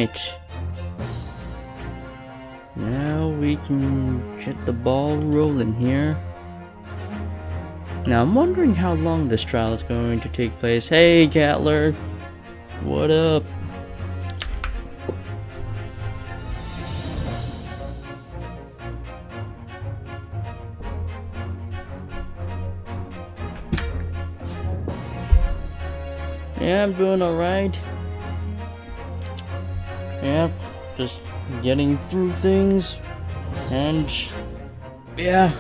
Alright. Now we can get the ball rolling here. Now I'm wondering how long this trial is going to take place. Hey, Gatler! What up? Yeah, I'm doing alright. Yeah, just getting through things. And yeah,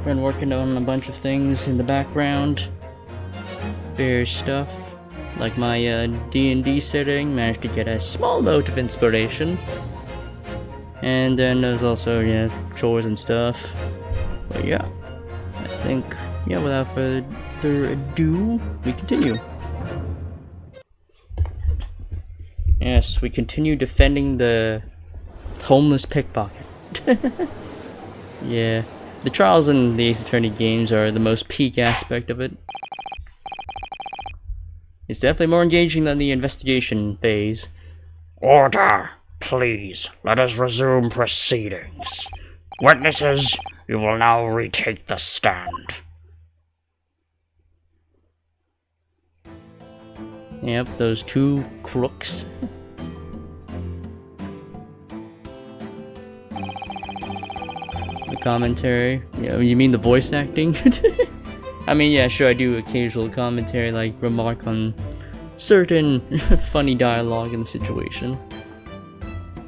been working on a bunch of things in the background. Various stuff. Like my D&D setting, managed to get a small note of inspiration. And then there's also, chores and stuff. But yeah, I think, without further ado, we continue. Yes, we continue defending the homeless pickpocket. Yeah, the trials in the Ace Attorney games are the most peak aspect of it. It's definitely more engaging than the investigation phase. Order! Please, let us resume proceedings. Witnesses, you will now retake the stand. Yep, those two crooks. The commentary. Yeah, you mean the voice acting? I mean, yeah, sure, I do occasional commentary, like remark on certain funny dialogue in the situation.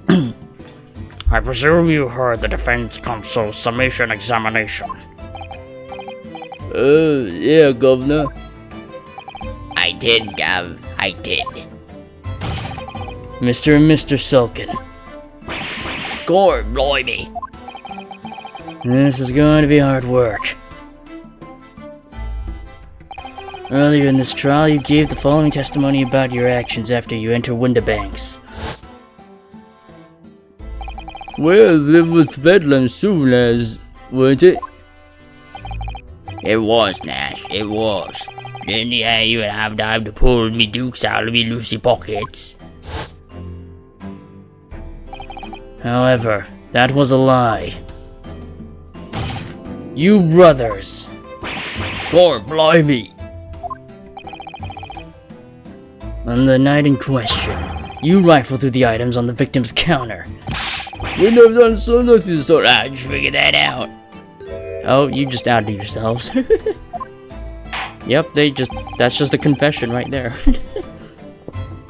I presume you heard the defense counsel's summation examination. Yeah, Governor. I did, Gov. I did. Mr. and Mr. Sulkin. Gore, blimey. This is going to be hard work. Earlier in this trial, you gave the following testimony about your actions after you entered Winterbanks. Well, it was Vedlan soon as, weren't it? It was, Nash. It was. Didn't you even have time to pull me dukes out of me loosey pockets? However, that was a lie. You brothers! Gore, blimey. On the night in question, you rifled through the items on the victim's counter. We never done so nothing, so I just figured that out. Oh, you just outed yourselves. Yep, that's just a confession right there.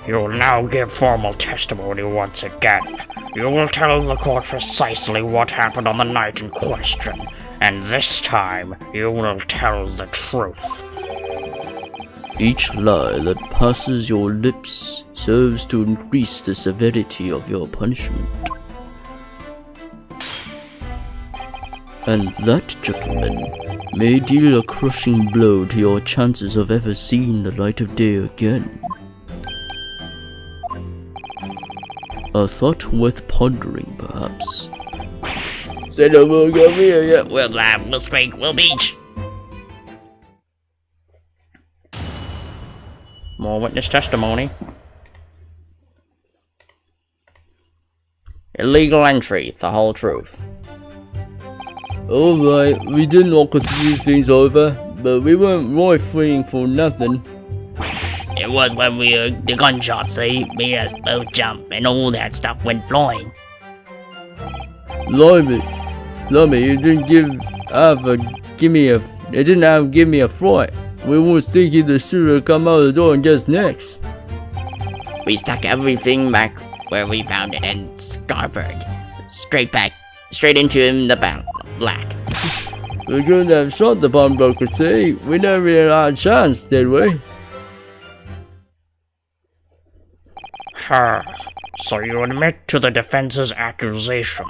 You will now give formal testimony once again. You will tell the court precisely what happened on the night in question, and this time, you will tell the truth. Each lie that passes your lips serves to increase the severity of your punishment. And that, gentlemen, may deal a crushing blow to your chances of ever seeing the light of day again. A thought worth pondering, perhaps. Say no more, come here, yeah. We'll squeak, we'll beach. More witness testimony. Illegal entry, the whole truth. Alright, we did knock a few things over, but we weren't rifling for nothing. It was when we heard the gunshots, see? Made us both jump and all that stuff went flying. Lummy, you didn't give me a fright. We was thinking the shooter would come out of the door and just next. We stuck everything back where we found it and scarpered. Straight into him the black. We couldn't have shot the pawnbroker, see? We never really had a chance, did we? So you admit to the defense's accusation.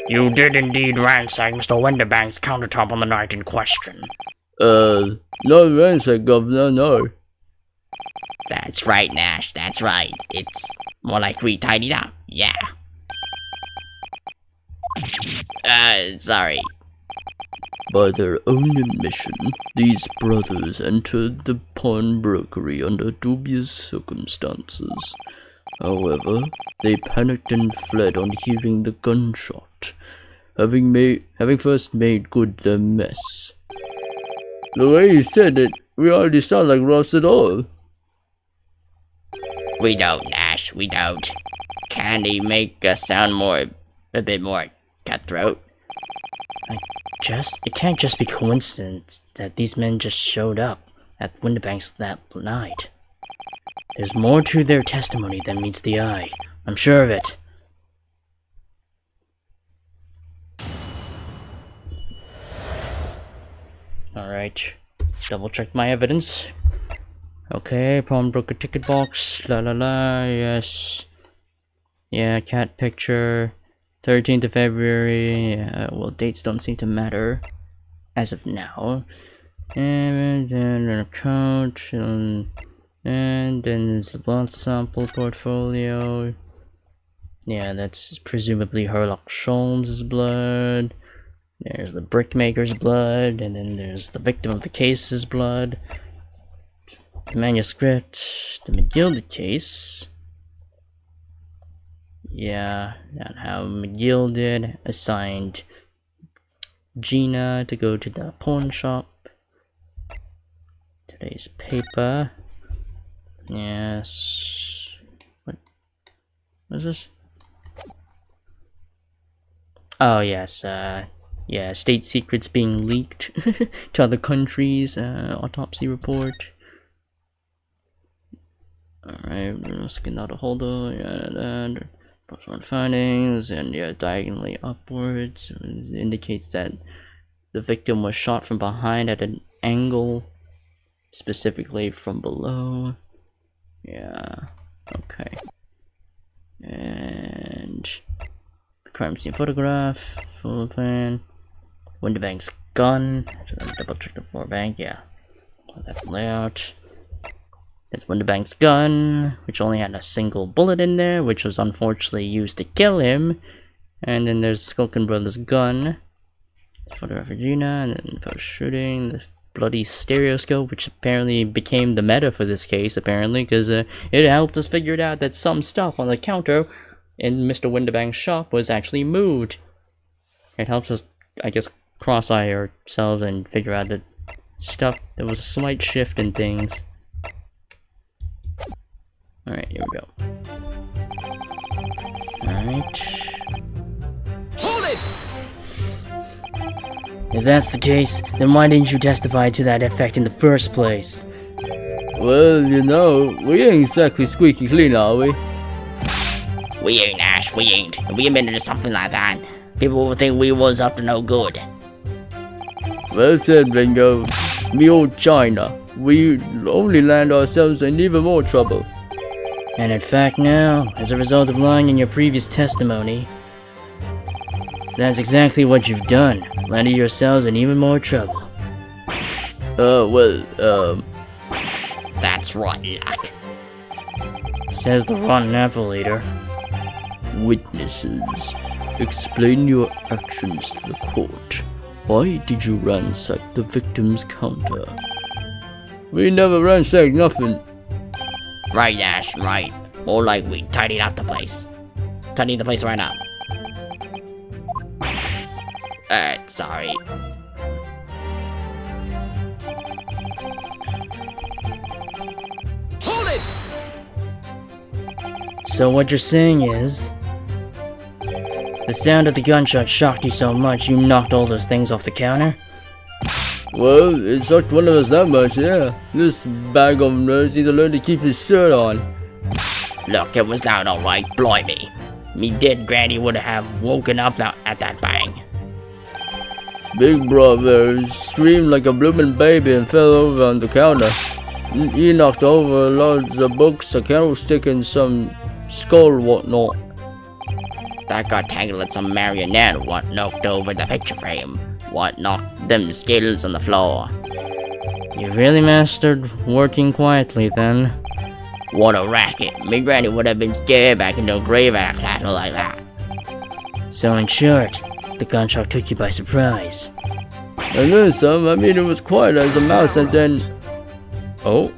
You did indeed ransack Mr. Winterbank's countertop on the night in question. No ransack, Governor, no. That's right, Nash, that's right. It's more like we tidied up, yeah. Sorry. By their own admission, these brothers entered the pawnbrokery under dubious circumstances. However, they panicked and fled on hearing the gunshot, having first made good their mess. The way you said it, we already sound like Ross at all. We don't, Nash, we don't. Can he make us sound a bit more cutthroat? It can't just be coincidence that these men just showed up at Windibank's that night. There's more to their testimony than meets the eye. I'm sure of it. Alright. Double check my evidence. Okay, pawnbroker ticket box. La la la, yes. Yeah, cat picture. 13th of February. Well, dates don't seem to matter as of now. And then an account. And then there's the blood sample portfolio. Yeah, that's presumably Herlock Sholmes' blood. There's the brickmaker's blood, and then there's the victim of the case's blood. The manuscript, the McGill case. Yeah, and how McGill did assigned Gina to go to the pawn shop. Today's paper. Yes. What is this? Oh yes, yeah, state secrets being leaked to other countries, autopsy report. Alright, let's get out of holder, and post-mortem findings, and yeah, diagonally upwards. It indicates that the victim was shot from behind at an angle, specifically from below. Yeah, okay. And crime scene photograph, full plan. Windibank's gun. So double check the floor bank. Yeah, that's layout. That's Windibank's gun, which only had a single bullet in there, which was unfortunately used to kill him. And then there's Skulkin Brothers' gun. Photograph of Gina, and then post shooting. The bloody stereoscope, which apparently became the meta for this case, apparently, because it helped us figure out that some stuff on the counter in Mr. Windibank's shop was actually moved. It helps us, I guess, cross-eye ourselves and figure out that stuff, there was a slight shift in things. Alright, here we go. Alright. Hold it! If that's the case, then why didn't you testify to that effect in the first place? Well, you know, we ain't exactly squeaky clean, are we? We ain't, Ash, we ain't. If we admitted to something like that, people would think we was up to no good. Well said, Bingo. Me old China. We only land ourselves in even more trouble. And in fact now, as a result of lying in your previous testimony, that's exactly what you've done. Landed yourselves in even more trouble. That's rotten luck. Says the rotten apple eater. Witnesses, explain your actions to the court. Why did you ransack the victim's counter? We never ransacked nothing. Right, Ash, right. More like we tidied up the place. Tidying the place right up. Sorry. Hold it! So what you're saying is, the sound of the gunshot shocked you so much you knocked all those things off the counter? Well, it shocked one of us that much, yeah. This bag of nerds need to learn to keep his shirt on. Look, it was loud alright, blimey. Me dead granny would have woken up at that bang. Big brother screamed like a bloomin' baby and fell over on the counter. He knocked over loads of books, a candlestick, and some skull whatnot. That got tangled in some marionette what knocked over the picture frame. What knocked them skills on the floor. You really mastered working quietly then. What a racket. Me granny would have been scared back into a grave at a clatter like that. So in short, the gunshot took you by surprise. And then some, I mean, it was quiet as a mouse and then... Oh?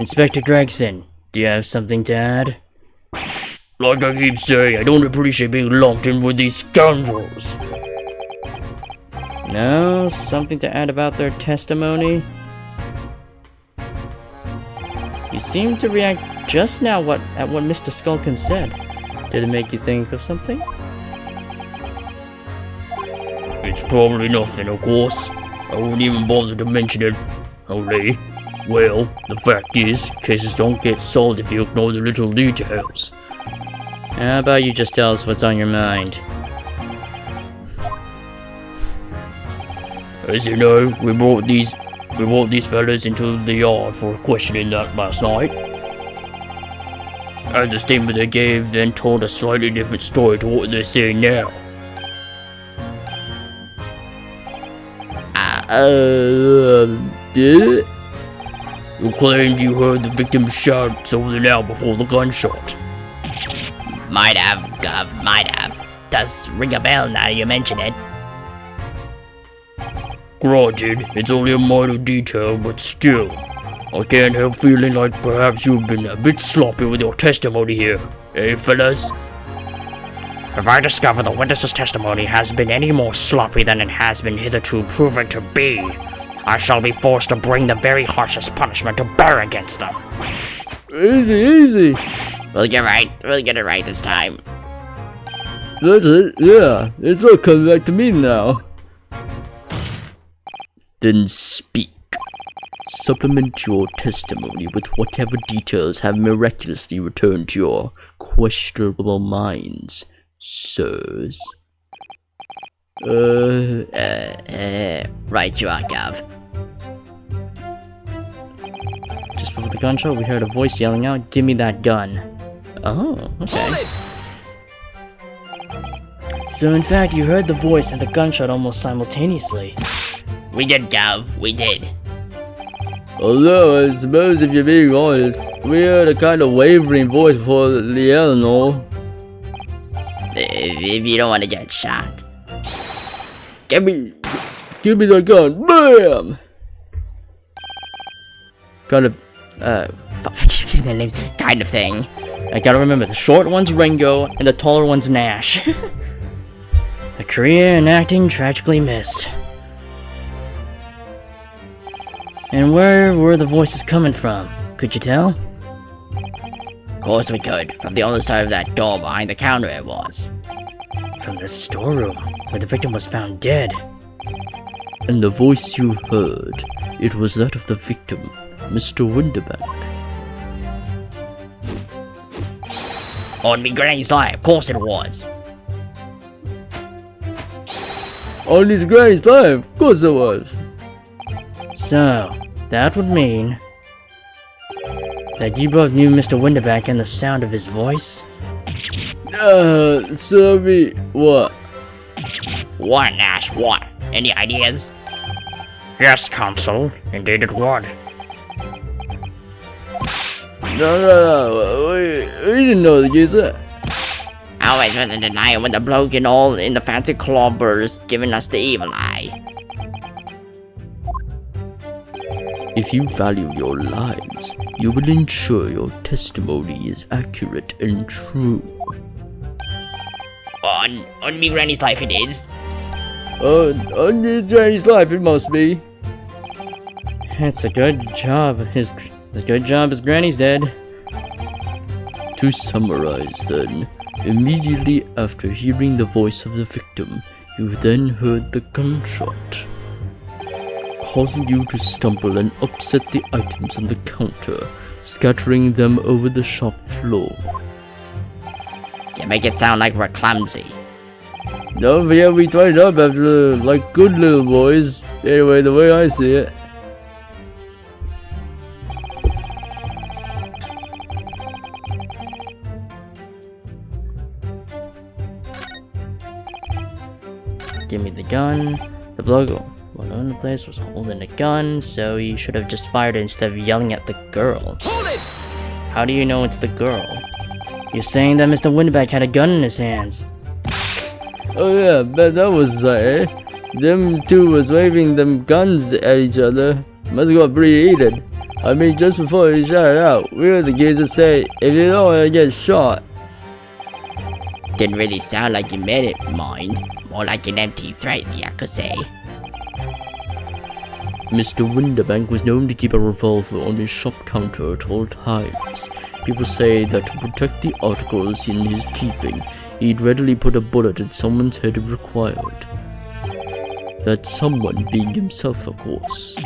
Inspector Gregson, do you have something to add? Like I keep saying, I don't appreciate being lumped in with these scoundrels. No? Something to add about their testimony? You seem to react just now at what Mr. Skulkin said. Did it make you think of something? It's probably nothing, of course. I wouldn't even bother to mention it. Only, well, the fact is, cases don't get solved if you ignore the little details. How about you just tell us what's on your mind? As you know, we brought these fellas into the yard for questioning that last night. And the statement they gave then told a slightly different story to what they're saying now. Did it? You claimed you heard the victim's shouts over the now before the gunshot. Might have, Gov, might have. Does ring a bell now you mention it. Granted, it's only a minor detail, but still. I can't help feeling like perhaps you've been a bit sloppy with your testimony here. Eh, fellas? If I discover the witness's testimony has been any more sloppy than it has been hitherto proven to be, I shall be forced to bring the very harshest punishment to bear against them. Easy, easy. We'll get it right this time. That's it, yeah. It's all coming back to me now. Then speak. Supplement your testimony with whatever details have miraculously returned to your questionable minds, sirs. Right you are, Gav. Just before the gunshot, we heard a voice yelling out, "Give me that gun." Oh, okay. So in fact, you heard the voice and the gunshot almost simultaneously. We did, Gav, we did. Although, I suppose if you're being honest, we heard a kind of wavering voice before the yell, no? If you don't want to get shot. Give me the gun, BAM! Kind of, Fuck, I keep getting the names. Kind of thing. I gotta remember, the short one's Ringo, and the taller one's Nash. A career in acting tragically missed. And where were the voices coming from? Could you tell? Of course we could. From the other side of that door behind the counter it was. From the storeroom, where the victim was found dead. And the voice you heard, it was that of the victim, Mr. Winterbank. On me granny's life, of course it was. On his granny's life, of course it was. So, that would mean that you both knew Mr. Winterback and the sound of his voice? So what? What, Nash, what? Any ideas? Yes, Consul. Indeed it would. No, we didn't know the geezer. I always rather deny it when the bloke and all in the fancy clobbers giving us the evil eye. If you value your lives, you will ensure your testimony is accurate and true. On me granny's life it is. On his granny's life it must be. It's a good job. His good job his granny's dead. To summarize then, immediately after hearing the voice of the victim, you then heard the gunshot, causing you to stumble and upset the items on the counter, scattering them over the shop floor. You make it sound like we're clumsy. Don't forget we tied up after like good little boys. Anyway, the way I see it. Give me the gun. The bloke in the place was holding a gun, so you should have just fired it instead of yelling at the girl. Hold it! How do you know it's the girl? You're saying that Mr. Winterback had a gun in his hands. Oh yeah, bet that was Them two was waving them guns at each other. Must have got pretty heated. I mean, just before he shot it out, we heard the geezer say, if you don't want to get shot. Didn't really sound like you meant it, mind. More like an empty threat, I could say. Mr. Winterbank was known to keep a revolver on his shop counter at all times. People say that to protect the articles in his keeping, he'd readily put a bullet in someone's head if required. That someone being himself, of course.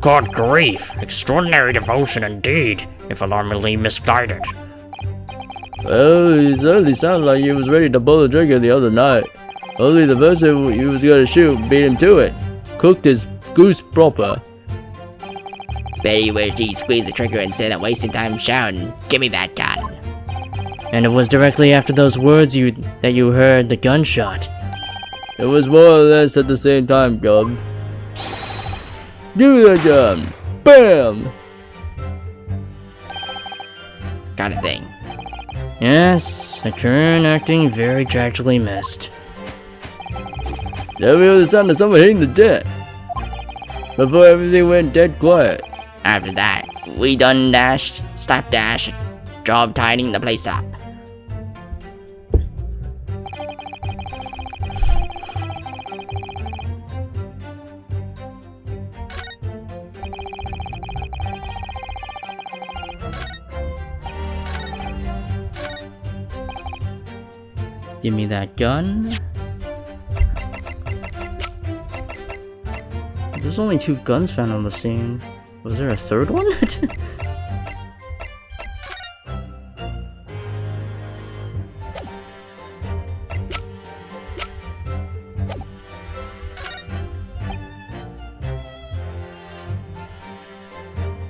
Good grief! Extraordinary devotion indeed, if alarmingly misguided. Well, it certainly sounded like he was ready to pull the trigger the other night. Only the person he was gonna shoot beat him to it. Cooked his goose proper. Bet he wished he'd squeeze the trigger instead of wasting time shouting, "Give me that gun." And it was directly after those words that you heard the gunshot. It was more or less at the same time, Gub. Give me that gun! BAM! Kind of thing. Yes, a current acting very tragically missed. Then we heard the sound of someone hitting the deck. Before everything went dead quiet. After that, we done slapdash, job tidying the place up. Give me that gun. There's only 2 guns found on the scene. Was there a third one?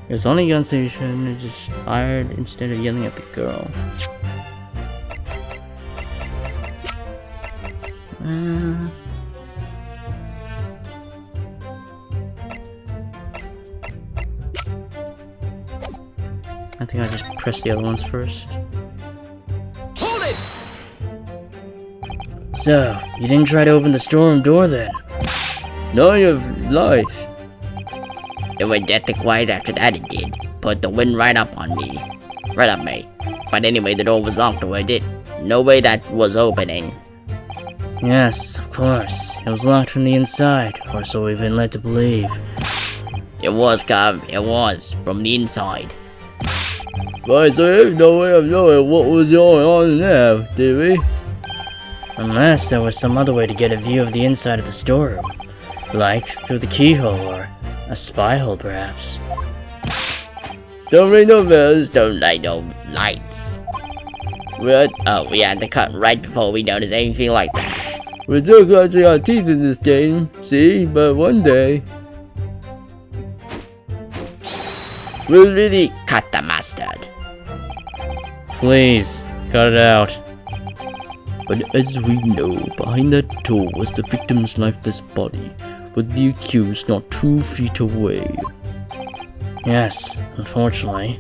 There's only a gun station. It just fired instead of yelling at the girl. I think I just pressed the other ones first. Hold it! So, you didn't try to open the storeroom door then? No, your life. It went deathly quiet after that, it did. Put the wind right up on me. Right up me. But anyway, the door was locked, or it did. No way that was opening. Yes, of course. It was locked from the inside, or so we've been led to believe. It was, Cub. It was. From the inside. Right, so you have no way of knowing what was going on there, did we? Unless there was some other way to get a view of the inside of the storeroom. Like through the keyhole or a spy hole, perhaps. Don't ring no bells. Don't light no lights. What? Oh, we had to cut right before we noticed anything like that. We're still clutching our teeth in this game, see? But one day... We'll really cut the mustard. Please, cut it out. But as we know, behind that door was the victim's lifeless body, with the accused not 2 feet away. Yes, unfortunately.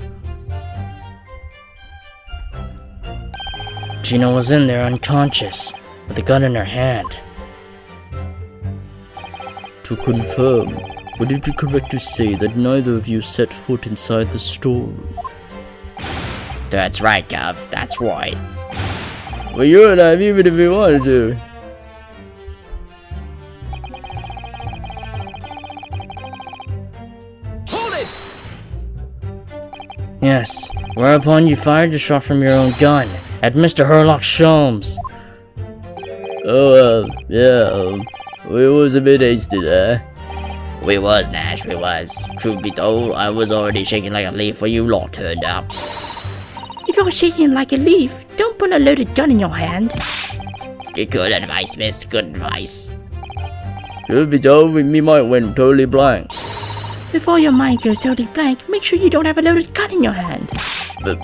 Gina was in there unconscious, with the gun in her hand. To confirm, would it be correct to say that neither of you set foot inside the storeroom? That's right, Gov. That's right. Well, you're alive even if you wanted to. Hold it! Yes, whereupon you fired a shot from your own gun at Mr. Herlock Sholmes. Oh, we was a bit hasty there. We was, Nash, we was. Truth be told, I was already shaking like a leaf when you lot turned up. If you're shaking like a leaf, don't put a loaded gun in your hand. Good advice, miss. Good advice. Truth be told, me might went totally blank. Before your mind goes totally blank, make sure you don't have a loaded gun in your hand. But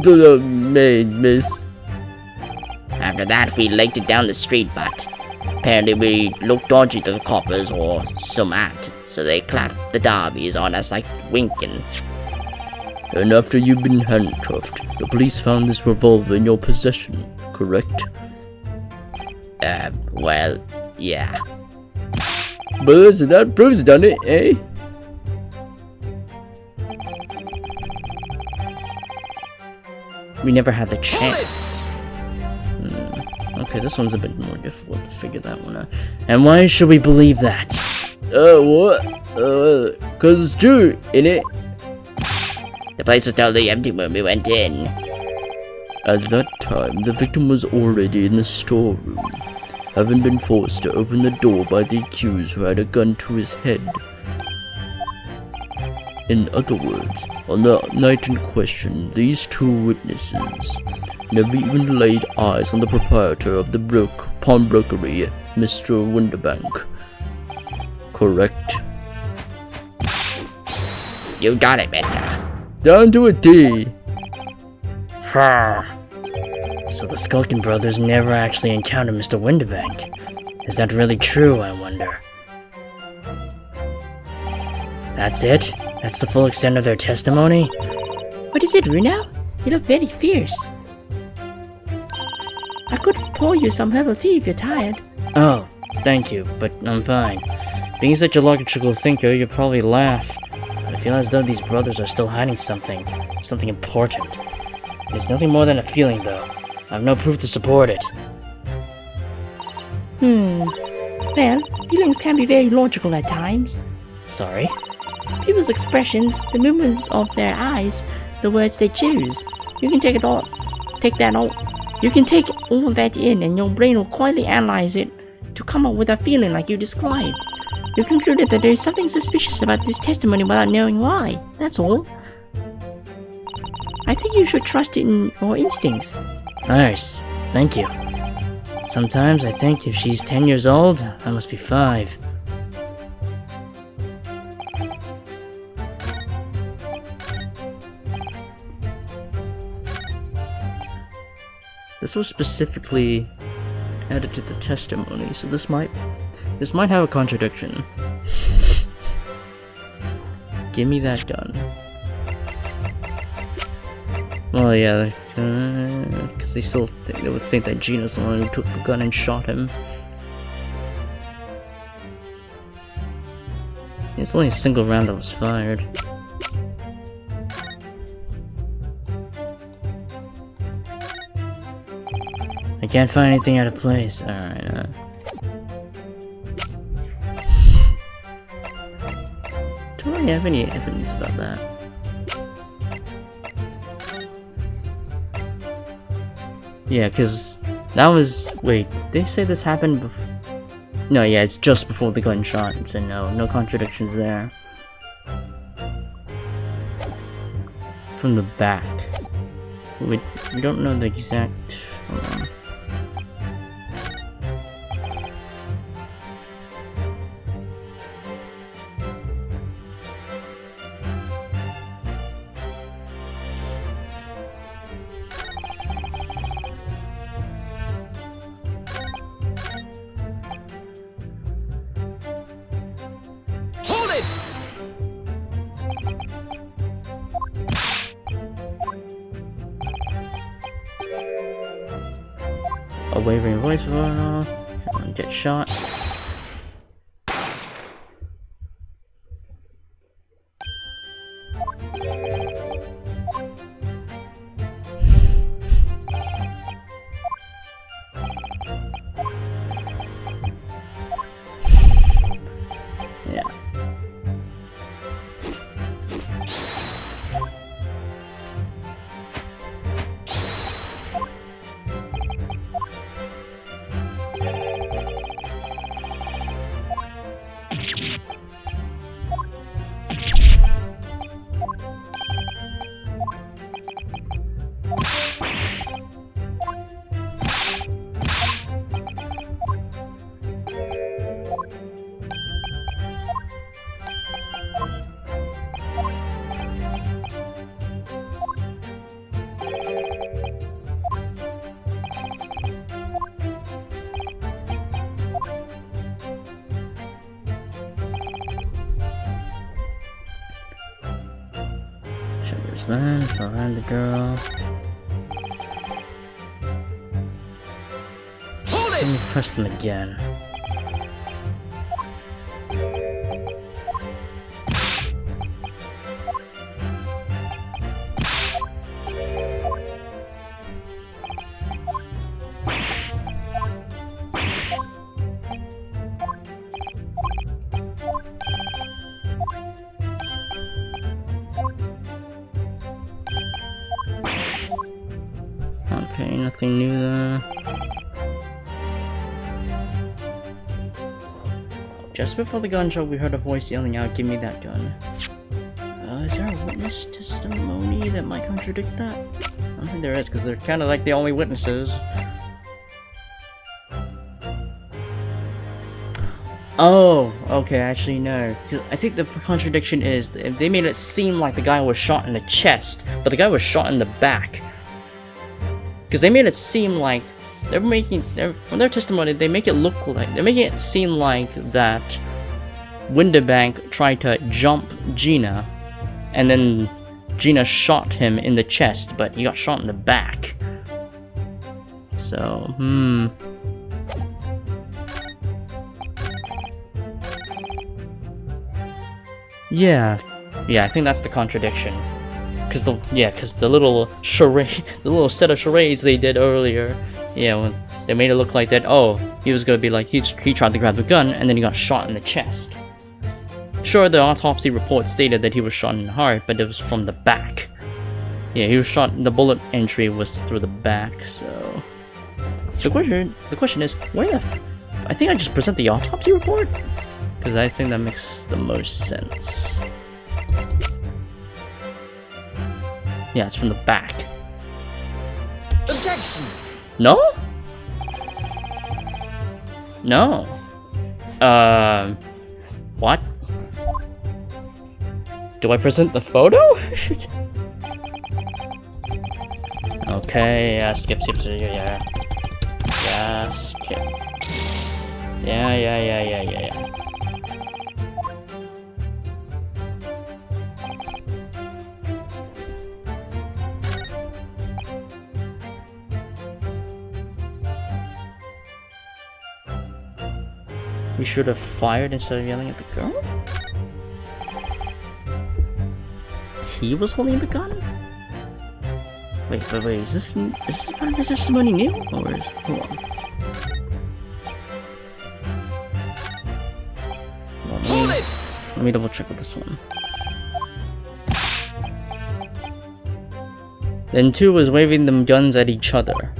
to the maid, miss. After that, we legged it down the street, but apparently we looked dodgy to the coppers or some act, so they clapped the derbies on us like winking. And after you've been handcuffed, the police found this revolver in your possession, correct? Well, yeah. But listen, that proves it, doesn't it, eh? we never had the chance. Okay, this one's a bit more difficult to figure that one out. And why should we believe that? What? Cause it's true, innit? The place was totally empty when we went in. At that time, the victim was already in the storeroom, having been forced to open the door by the accused who had a gun to his head. In other words, on the night in question, these two witnesses never even laid eyes on the proprietor of the pawnbrokery, Mr. Winterbank. Correct? You got it, mister. Down to a T. So the Skulkin brothers never actually encountered Mr. Winterbank. Is that really true, I wonder? That's it? That's the full extent of their testimony? What is it, Runo? You look very fierce. I could pour you some herbal tea if you're tired. Oh, thank you, but I'm fine. Being such a logical thinker, you'd probably laugh. But I feel as though these brothers are still hiding something important. It's nothing more than a feeling, though. I have no proof to support it. Well, feelings can be very logical at times. Sorry? People's expressions, the movements of their eyes, the words they choose. You can take all of that in, and your brain will quietly analyze it to come up with a feeling like you described. You concluded that there is something suspicious about this testimony without knowing why. That's all. I think you should trust in your instincts. Nice. Thank you. Sometimes I think if she's 10 years old, I must be 5. This was specifically added to the testimony, so this might have a contradiction. Give me that gun. Well, yeah, because they would think that Gina's the one who took the gun and shot him. It's only a single round that was fired. I can't find anything out of place. Alright, Don't really have any evidence about that. yeah, because that was... Wait, they say this happened before... No, yeah, it's just before the gunshot, so no contradictions there. From the back. We don't know the exact... Hold on. Hold it! A wavering voice will run off. Everyone get shot. Yeah. Shutters then, find the girl. Hold Let it! me press them again. Okay, nothing new there. Just before the gunshot, we heard a voice yelling out, "Give me that gun." Is there a witness testimony that might contradict that? I don't think there is, because they're kind of like the only witnesses. Oh, okay, actually no. 'Cause I think the contradiction is they made it seem like the guy was shot in the chest, but the guy was shot in the back. Because they made it seem like from their testimony, they make it seem like that Windibank tried to jump Gina, and then Gina shot him in the chest, but he got shot in the back. So, Yeah, I think that's the contradiction. Cause the little charade, the little set of charades they did earlier, when they made it look like that. Oh, he was gonna be like he tried to grab the gun and then he got shot in the chest. Sure, the autopsy report stated that he was shot in the heart, but it was from the back. Yeah, he was shot. The bullet entry was through the back. So the question is, where the I think I just present the autopsy report. Because I think that makes the most sense. Yeah, it's from the back. Objection! No? No. What? Do I present the photo? Okay, yeah, skip, yeah. Yeah, skip. Yeah. You should have fired instead of yelling at the girl? He was holding the gun? Wait, is this part of the testimony new? Or is, hold on. Let me double check with this one. Then 2 was waving them guns at each other.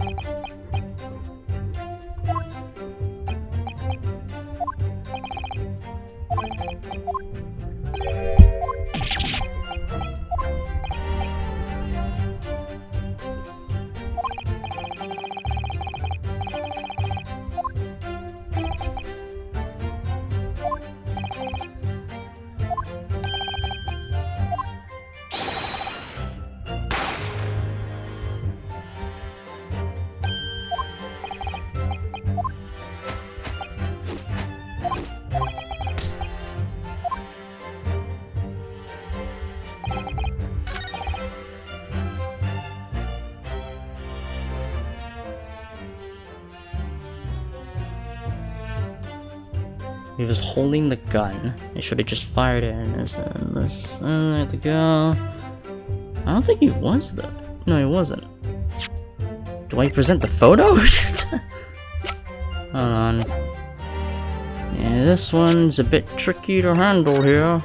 He was holding the gun. He should have just fired it. There to go. I don't think he was though. No, he wasn't. Do I present the photo? Hold on. Yeah, this one's a bit tricky to handle here.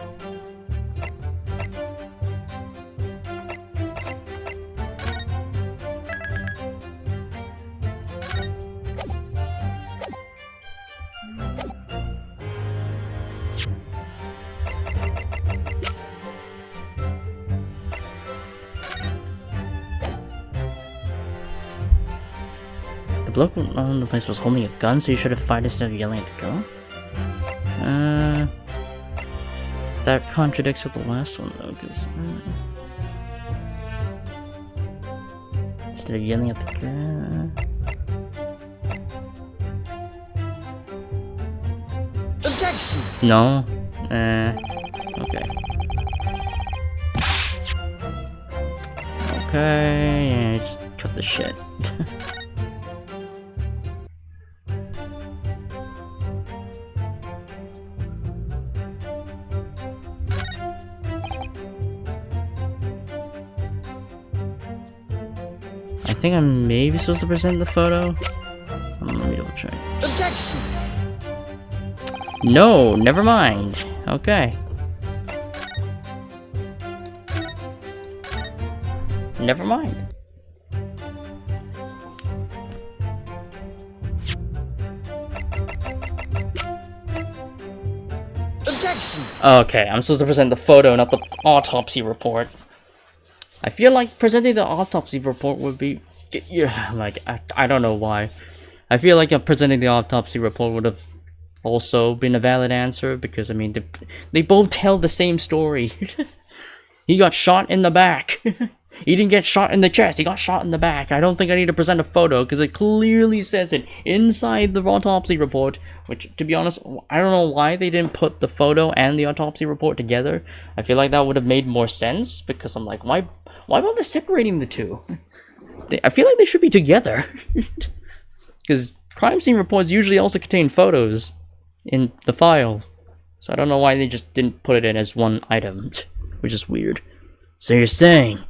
The bloke on the place was holding a gun, so you should have fired instead of yelling at the girl? That contradicts with the last one though, because instead of yelling at the girl. Objection! No? Okay. Okay, yeah, just cut the shit. I think I may be supposed to present the photo. Let me double check. Objection! No, never mind. Okay. Never mind. Objection! Okay, I'm supposed to present the photo, not the autopsy report. I feel like presenting the autopsy report would be... Yeah, like, I don't know why. I feel like presenting the autopsy report would have also been a valid answer, because, I mean, they both tell the same story. He got shot in the back. He didn't get shot in the chest, he got shot in the back. I don't think I need to present a photo, because it clearly says it inside the autopsy report, which, to be honest, I don't know why they didn't put the photo and the autopsy report together. I feel like that would have made more sense, because I'm like, why bother separating the two? I feel like they should be together. Because crime scene reports usually also contain photos in the file. So I don't know why they just didn't put it in as one item, which is weird. So you're saying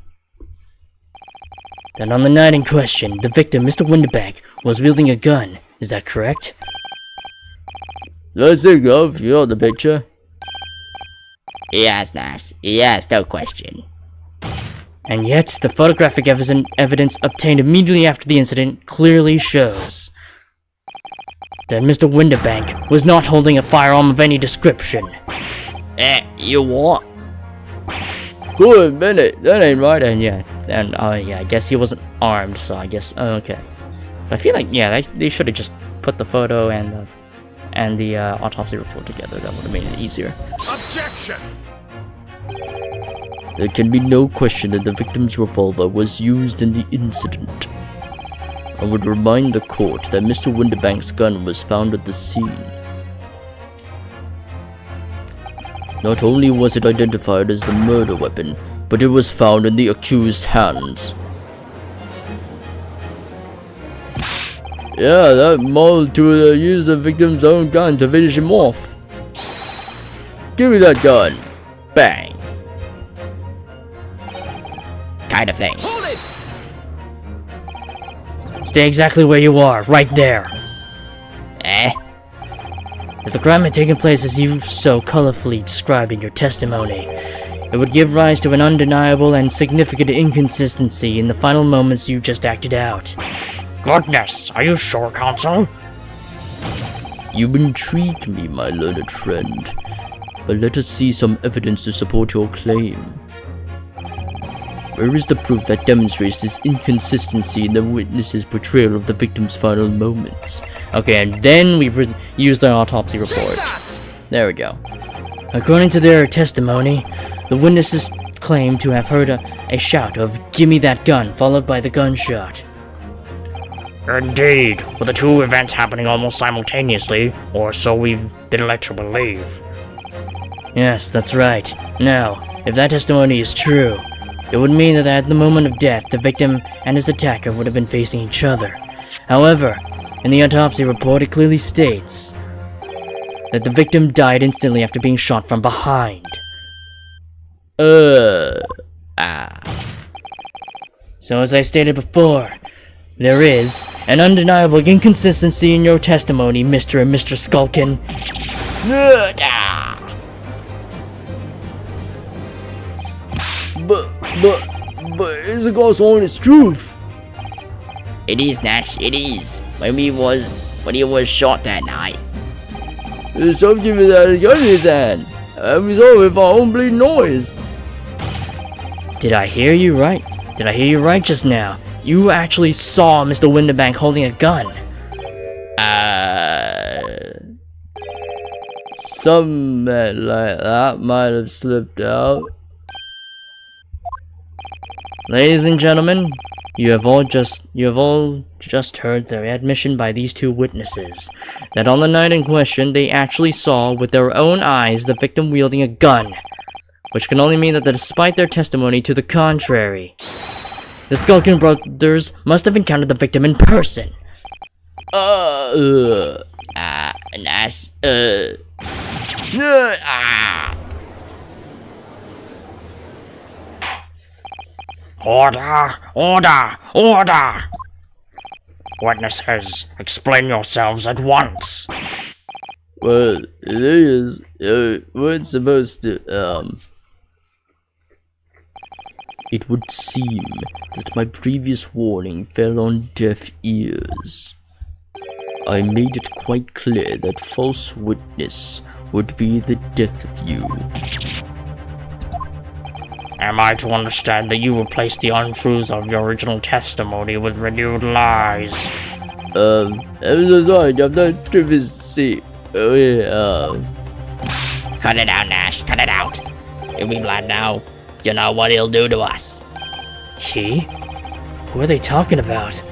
that on the night in question, the victim, Mr. Windibank, was wielding a gun. Is that correct? Let's think of, you know the picture. Yes, Nash. Yes, no question. And yet, the photographic evidence obtained immediately after the incident clearly shows that Mr. Windibank was not holding a firearm of any description. You what? Good minute, that ain't right. And yeah, I guess he wasn't armed, so I guess, okay. But I feel like, yeah, they should have just put the photo and the autopsy report together. That would have made it easier. Objection! There can be no question that the victim's revolver was used in the incident. I would remind the court that Mr. Windibank's gun was found at the scene. Not only was it identified as the murder weapon, but it was found in the accused's hands. Yeah, that multitude used the victim's own gun to finish him off. Give me that gun. Bang. Kind of thing. Hold it! Stay exactly where you are, right there. Eh? If the crime had taken place as you so colorfully described in your testimony, it would give rise to an undeniable and significant inconsistency in the final moments you just acted out. Goodness, are you sure, counsel? You intrigue me, my learned friend, but let us see some evidence to support your claim. Where is the proof that demonstrates this inconsistency in the witness's portrayal of the victim's final moments? Okay, and then we use the autopsy report. There we go. According to their testimony, the witnesses claim to have heard a shout of "Gimme that gun," followed by the gunshot. Indeed, with the two events happening almost simultaneously, or so we've been led to believe. Yes, that's right. Now, if that testimony is true, it would mean that at the moment of death, the victim and his attacker would have been facing each other. However, in the autopsy report, it clearly states that the victim died instantly after being shot from behind. So as I stated before, there is an undeniable inconsistency in your testimony, Mr. and Mr. Skulkin. But it's the God's honest truth. It is, Nash, it is. When he was shot that night. The subject was had a gun in his hand, and we saw it with our own bleeding noise. Did I hear you right? Did I hear you right just now? You actually saw Mr. Windibank holding a gun. Something like that might have slipped out. Ladies and gentlemen, you have all just heard the admission by these two witnesses that on the night in question they actually saw with their own eyes the victim wielding a gun, which can only mean that despite their testimony to the contrary, the Skulkin brothers must have encountered the victim in person. Nash, Order! Order! Order! Witnesses, explain yourselves at once. Well, it is, we're supposed to, It would seem that my previous warning fell on deaf ears. I made it quite clear that false witness would be the death of you. Am I to understand that you replaced the untruths of your original testimony with renewed lies? I'm so sorry, I'm not privacy. Oh yeah. Cut it out, Nash. Cut it out. If we blind now, you know what he'll do to us. He? Who are they talking about?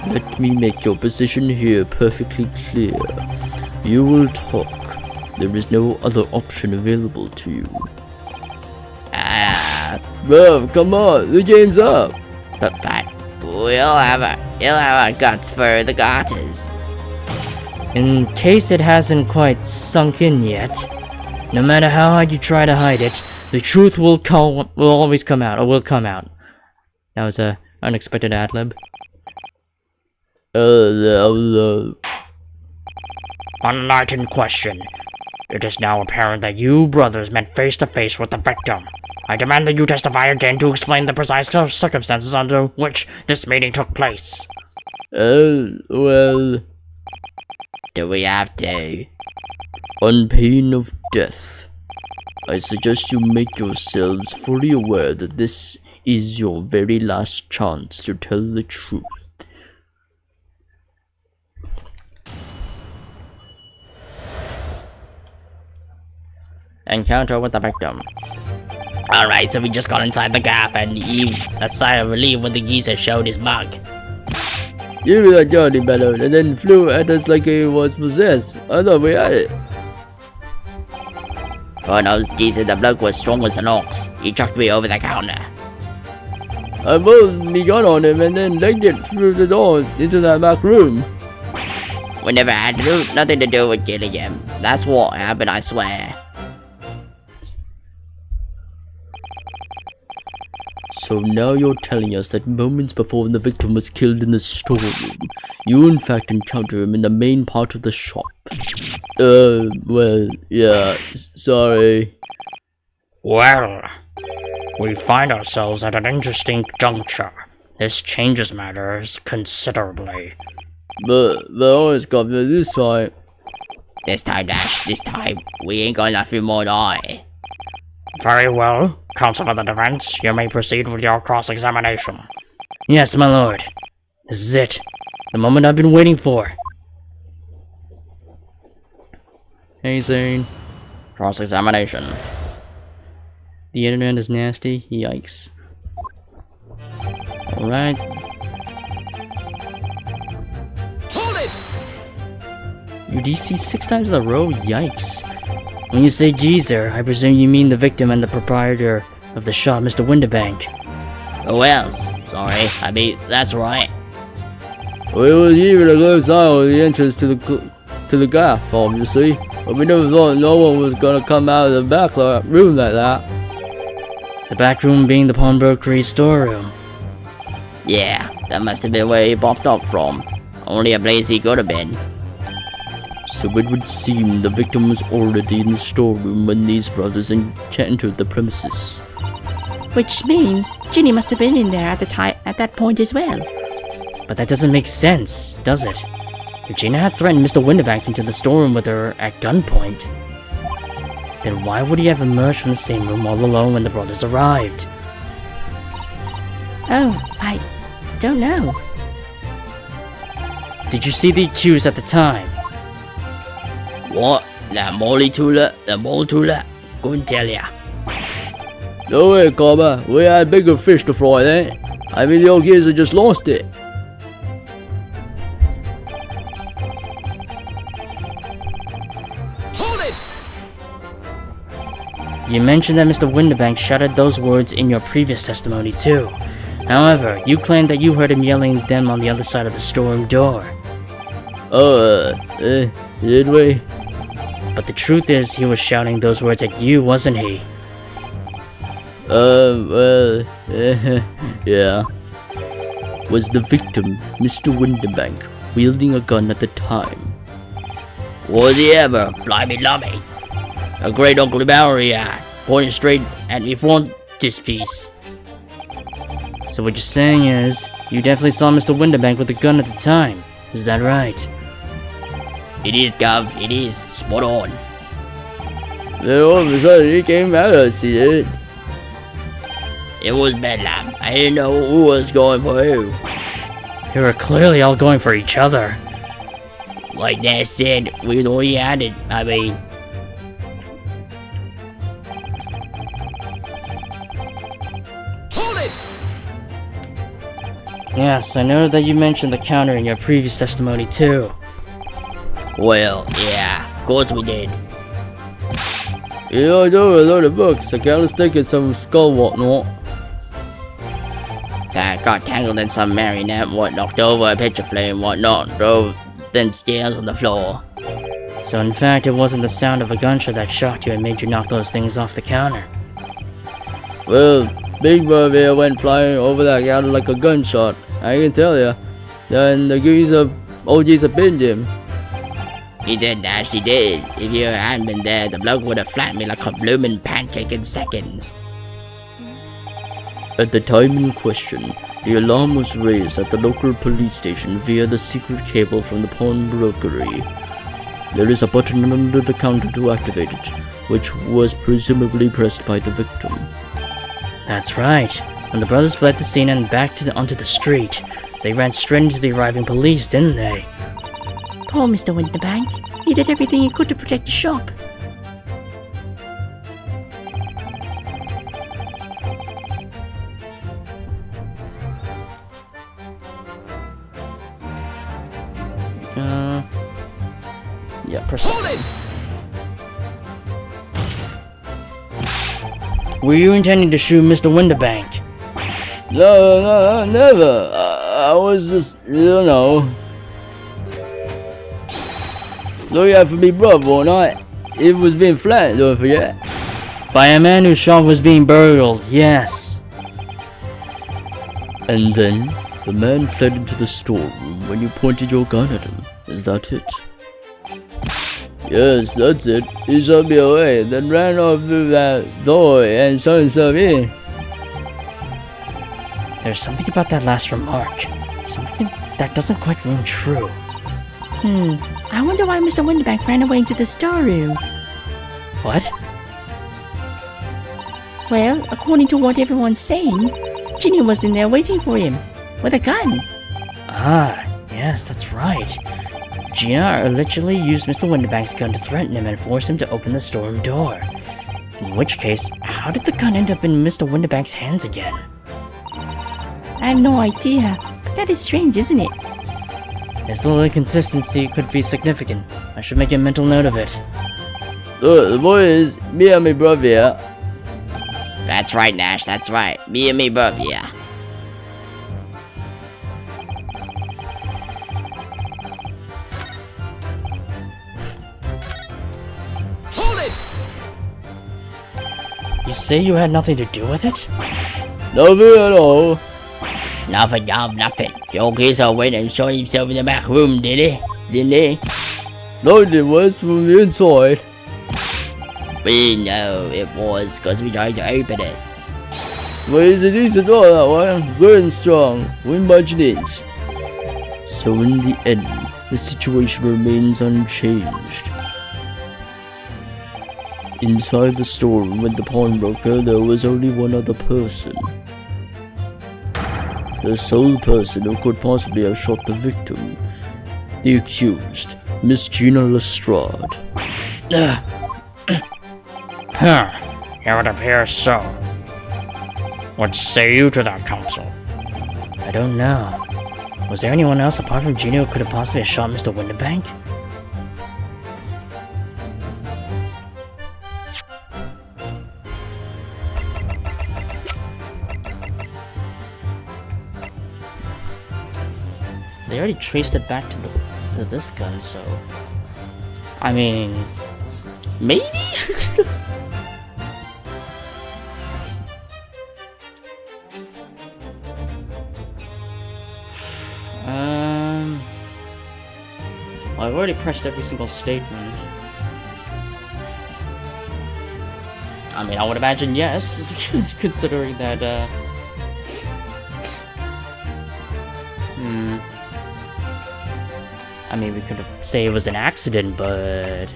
Let me make your position here perfectly clear. You will talk. There is no other option available to you. Bro, come on, the game's up. But he'll have our guts for the garters. In case it hasn't quite sunk in yet, no matter how hard you try to hide it, the truth will always come out, or will come out. That was a unexpected ad-lib. On the night in question, it is now apparent that you brothers met face to face with the victim. I demand that you testify again to explain the precise circumstances under which this meeting took place. Well, Do we have to? on pain of death, I suggest you make yourselves fully aware that this is your very last chance to tell the truth. Encounter with the victim. Alright, so we just got inside the gaff and Eve a sigh of relief when the geezer showed his mug. You were like Johnny Balloon and then flew at us like he was possessed. I thought we had it. God knows, geezer, the bloke was strong as an ox. He chucked me over the counter. I pulled me gun on him and then legged it through the door into that back room. We never had nothing to do with killing him. That's what happened, I swear. So now you're telling us that moments before the victim was killed in the storeroom, you in fact encountered him in the main part of the shop. Well, yeah, sorry. Well, we find ourselves at an interesting juncture. This changes matters considerably. But always got me this time. This time, Dash, this time, we ain't got nothing more to hide. Very well. Counsel for the defense, you may proceed with your cross-examination. Yes, my lord. This is it. The moment I've been waiting for. Hey, Zane. Cross-examination. The internet is nasty. Yikes. Alright. Hold it! You DC 6 times in a row? Yikes. When you say geezer, I presume you mean the victim and the proprietor of the shop, Mr. Winterbank. Who else? Sorry, I mean, that's right. We were even a close eye on the entrance to the gaff, obviously. But we never thought no one was gonna come out of the back room like that. The back room being the pawnbrokery storeroom. Yeah, that must have been where he popped up from. Only a place he could have been. So it would seem the victim was already in the storeroom when these brothers entered the premises. Which means Ginny must have been in there at that point as well. But that doesn't make sense, does it? Regina had threatened Mr. Winterbank into the storeroom with her at gunpoint. Then why would he have emerged from the same room all alone when the brothers arrived? Oh, I don't know. Did you see the accused at the time? What? The Molly Tula? The Mole Tula? Go and tell ya. No way, Cobber. We had bigger fish to fry then. I mean, the old geezer just lost it. Hold it! You mentioned that Mr. Winterbank shouted those words in your previous testimony too. However, you claimed that you heard him yelling them on the other side of the storeroom door. Did we? But the truth is, he was shouting those words at you, wasn't he? Well, yeah. Was the victim Mr. Winterbank wielding a gun at the time? Was he ever? Blimey lummy. A great Uncle Bowery pointing straight at me frontispiece. So what you're saying is, you definitely saw Mr. Winterbank with a gun at the time. Is that right? It is, Gov. It is. Spot on. Then all of a sudden he came at us, he did. It was bedlam. I didn't know who was going for who. You were clearly all going for each other. Like Nash said, we was already at it. I mean, Hold it! Yes, I know that you mentioned the counter in your previous testimony too. well, yeah, of course we did. He knocked over a load of books, a candlestick and some skull whatnot. That got tangled in some marionette, what knocked over a picture frame, whatnot, drove them stairs on the floor. So in fact, it wasn't the sound of a gunshot that shocked you and made you knock those things off the counter. Well, Big Brother here went flying over that counter like a gunshot, I can tell ya. Then the geezer, old geezer pinned him. He did, Nash, he did. If you hadn't been there, the bloke would have flattened me like a bloomin' pancake in seconds. At the time in question, the alarm was raised at the local police station via the secret cable from the pawnbrokery. There is a button under the counter to activate it, which was presumably pressed by the victim. That's right. When the brothers fled the scene and back onto the street, they ran straight into the arriving police, didn't they? Poor Mr. Winterbank. He did everything he could to protect the shop. Yeah, percent. Hold it! Were you intending to shoot Mr. Winterbank? No, never. I was just, look out for me brother all night. It was being flattened, don't forget. By a man whose shop was being burgled, yes. And then, the man fled into the storeroom when you pointed your gun at him. Is that it? Yes, that's it. He shot me away, then ran off through that door and shot himself in. There's something about that last remark. Something that doesn't quite ring true. I wonder why Mr. Winterbank ran away into the storeroom. What? Well, according to what everyone's saying, Ginny was in there waiting for him, with a gun. Ah, yes, that's right. Gina allegedly used Mr. Winterbank's gun to threaten him and force him to open the storeroom door. In which case, how did the gun end up in Mr. Winterbank's hands again? I have no idea, but that is strange, isn't it? This little inconsistency could be significant. I should make a mental note of it. Look, the boy is me and my brother here. That's right, Nash, that's right. Me and me brother, yeah. Hold it! You say you had nothing to do with it? Nothing at all. Nothing, Gov, nothing. The old geezer went and shot himself in the back room, did he? Didn't he? No, it was from the inside. We know it was because we tried to open it. But it's a decent door that one. Good and strong. Win by an inch. So in the end, the situation remains unchanged. Inside the storeroom with the pawnbroker, there was only one other person. The sole person who could possibly have shot the victim. The accused, Miss Gina Lestrade. It would appear so. What say you to that, counsel? I don't know. Was there anyone else apart from Gina who could have possibly shot Mr. Winterbank? They already traced it back to this gun, so I mean, maybe. Well, I've already pressed every single statement. I mean, I would imagine yes, considering that. I I mean, we could say it was an accident, but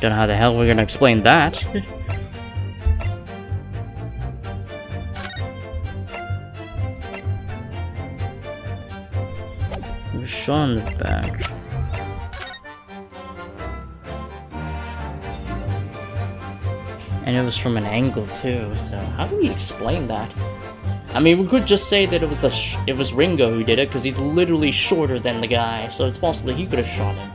don't know how the hell we're gonna explain that. It was shot in the back. And it was from an angle too, so how do we explain that? I mean, we could just say that it was Ringo who did it, because he's literally shorter than the guy, so it's possible he could have shot him.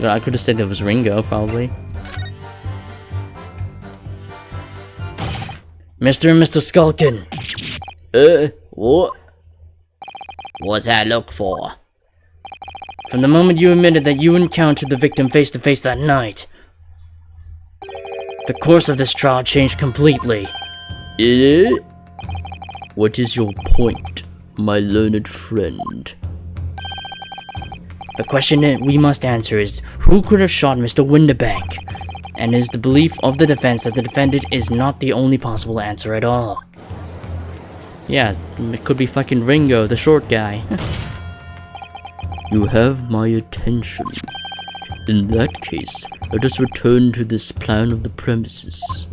I could have said that it was Ringo, probably. Mr. and Mr. Skulkin! What? What's that look for? From the moment you admitted that you encountered the victim face to face that night, the course of this trial changed completely. What is your point, my learned friend? The question that we must answer is, who could have shot Mr. Windibank? And is the belief of the defense that the defendant is not the only possible answer at all. Yeah, it could be fucking Ringo, the short guy. You have my attention. In that case, let us return to this plan of the premises.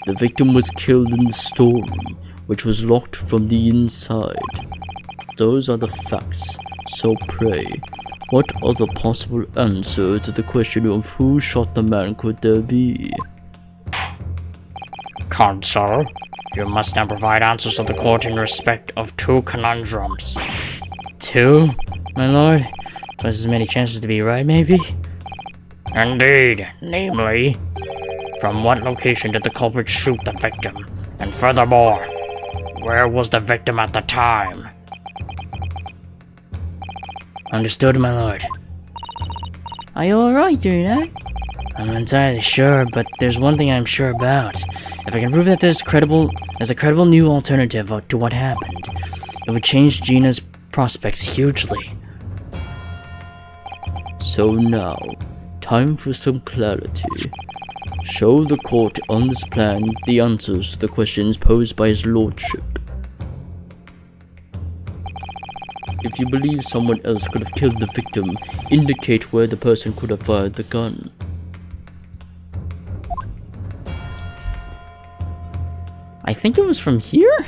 The victim was killed in the storeroom, which was locked from the inside. Those are the facts. So pray, what other possible answer to the question of who shot the man could there be? Consul, you must now provide answers to the court in respect of 2 conundrums. 2, my lord? Twice as many chances to be right, maybe? Indeed, namely, from what location did the culprit shoot the victim? And furthermore, where was the victim at the time? Understood, my lord. Are you alright, Juno? I'm not entirely sure, but there's one thing I'm sure about. If I can prove that there's a credible new alternative to what happened, it would change Gina's prospects hugely. So now, time for some clarity. Show the court on this plan the answers to the questions posed by his lordship. If you believe someone else could have killed the victim, indicate where the person could have fired the gun. I think it was from here?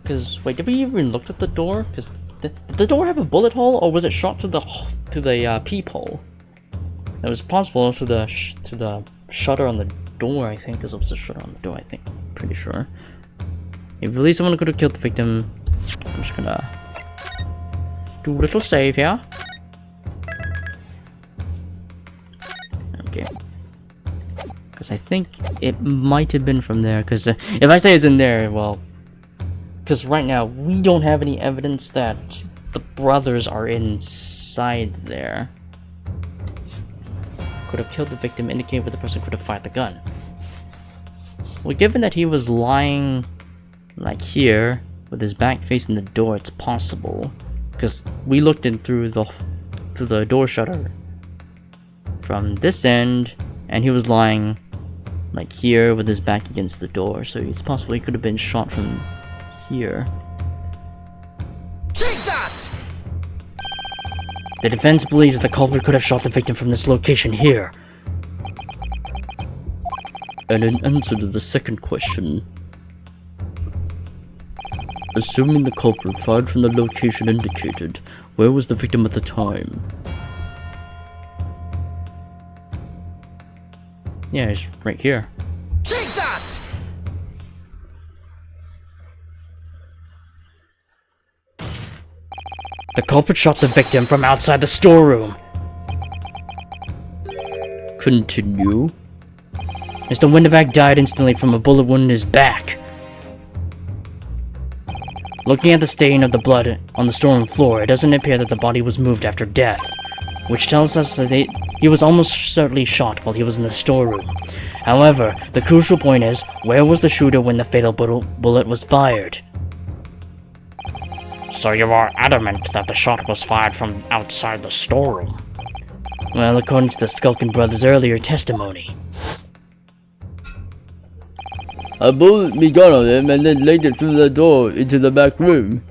Because, wait, did we even look at the door? Because did the door have a bullet hole, or was it shot to the peephole? It was possible to the shutter on the door, I think, because it was a shutter on the door, I think. Pretty sure. If you believe someone could have killed the victim, I'm just gonna do a little save here. Okay. Because I think it might have been from there, because if I say it's in there, well... Because right now, we don't have any evidence that the brothers are inside there. Could have killed the victim, indicate where the person could have fired the gun. Well, given that he was lying like here, with his back facing the door, it's possible. Because we looked in through the door shutter from this end, and he was lying like here with his back against the door, so it's possible he could have been shot from here. Take that! The defense believes the culprit could have shot the victim from this location here. And in answer to the second question, assuming the culprit fired from the location indicated, where was the victim at the time? Yeah, it's right here. Take that! The culprit shot the victim from outside the storeroom. Continue. Mr. Windibank died instantly from a bullet wound in his back. Looking at the stain of the blood on the storeroom floor, it doesn't appear that the body was moved after death, which tells us that he was almost certainly shot while he was in the storeroom. However, the crucial point is, where was the shooter when the fatal bullet was fired? So you are adamant that the shot was fired from outside the storeroom? Well, according to the Skulkin brothers' earlier testimony. I pulled me gun on him and then laid it through the door into the back room.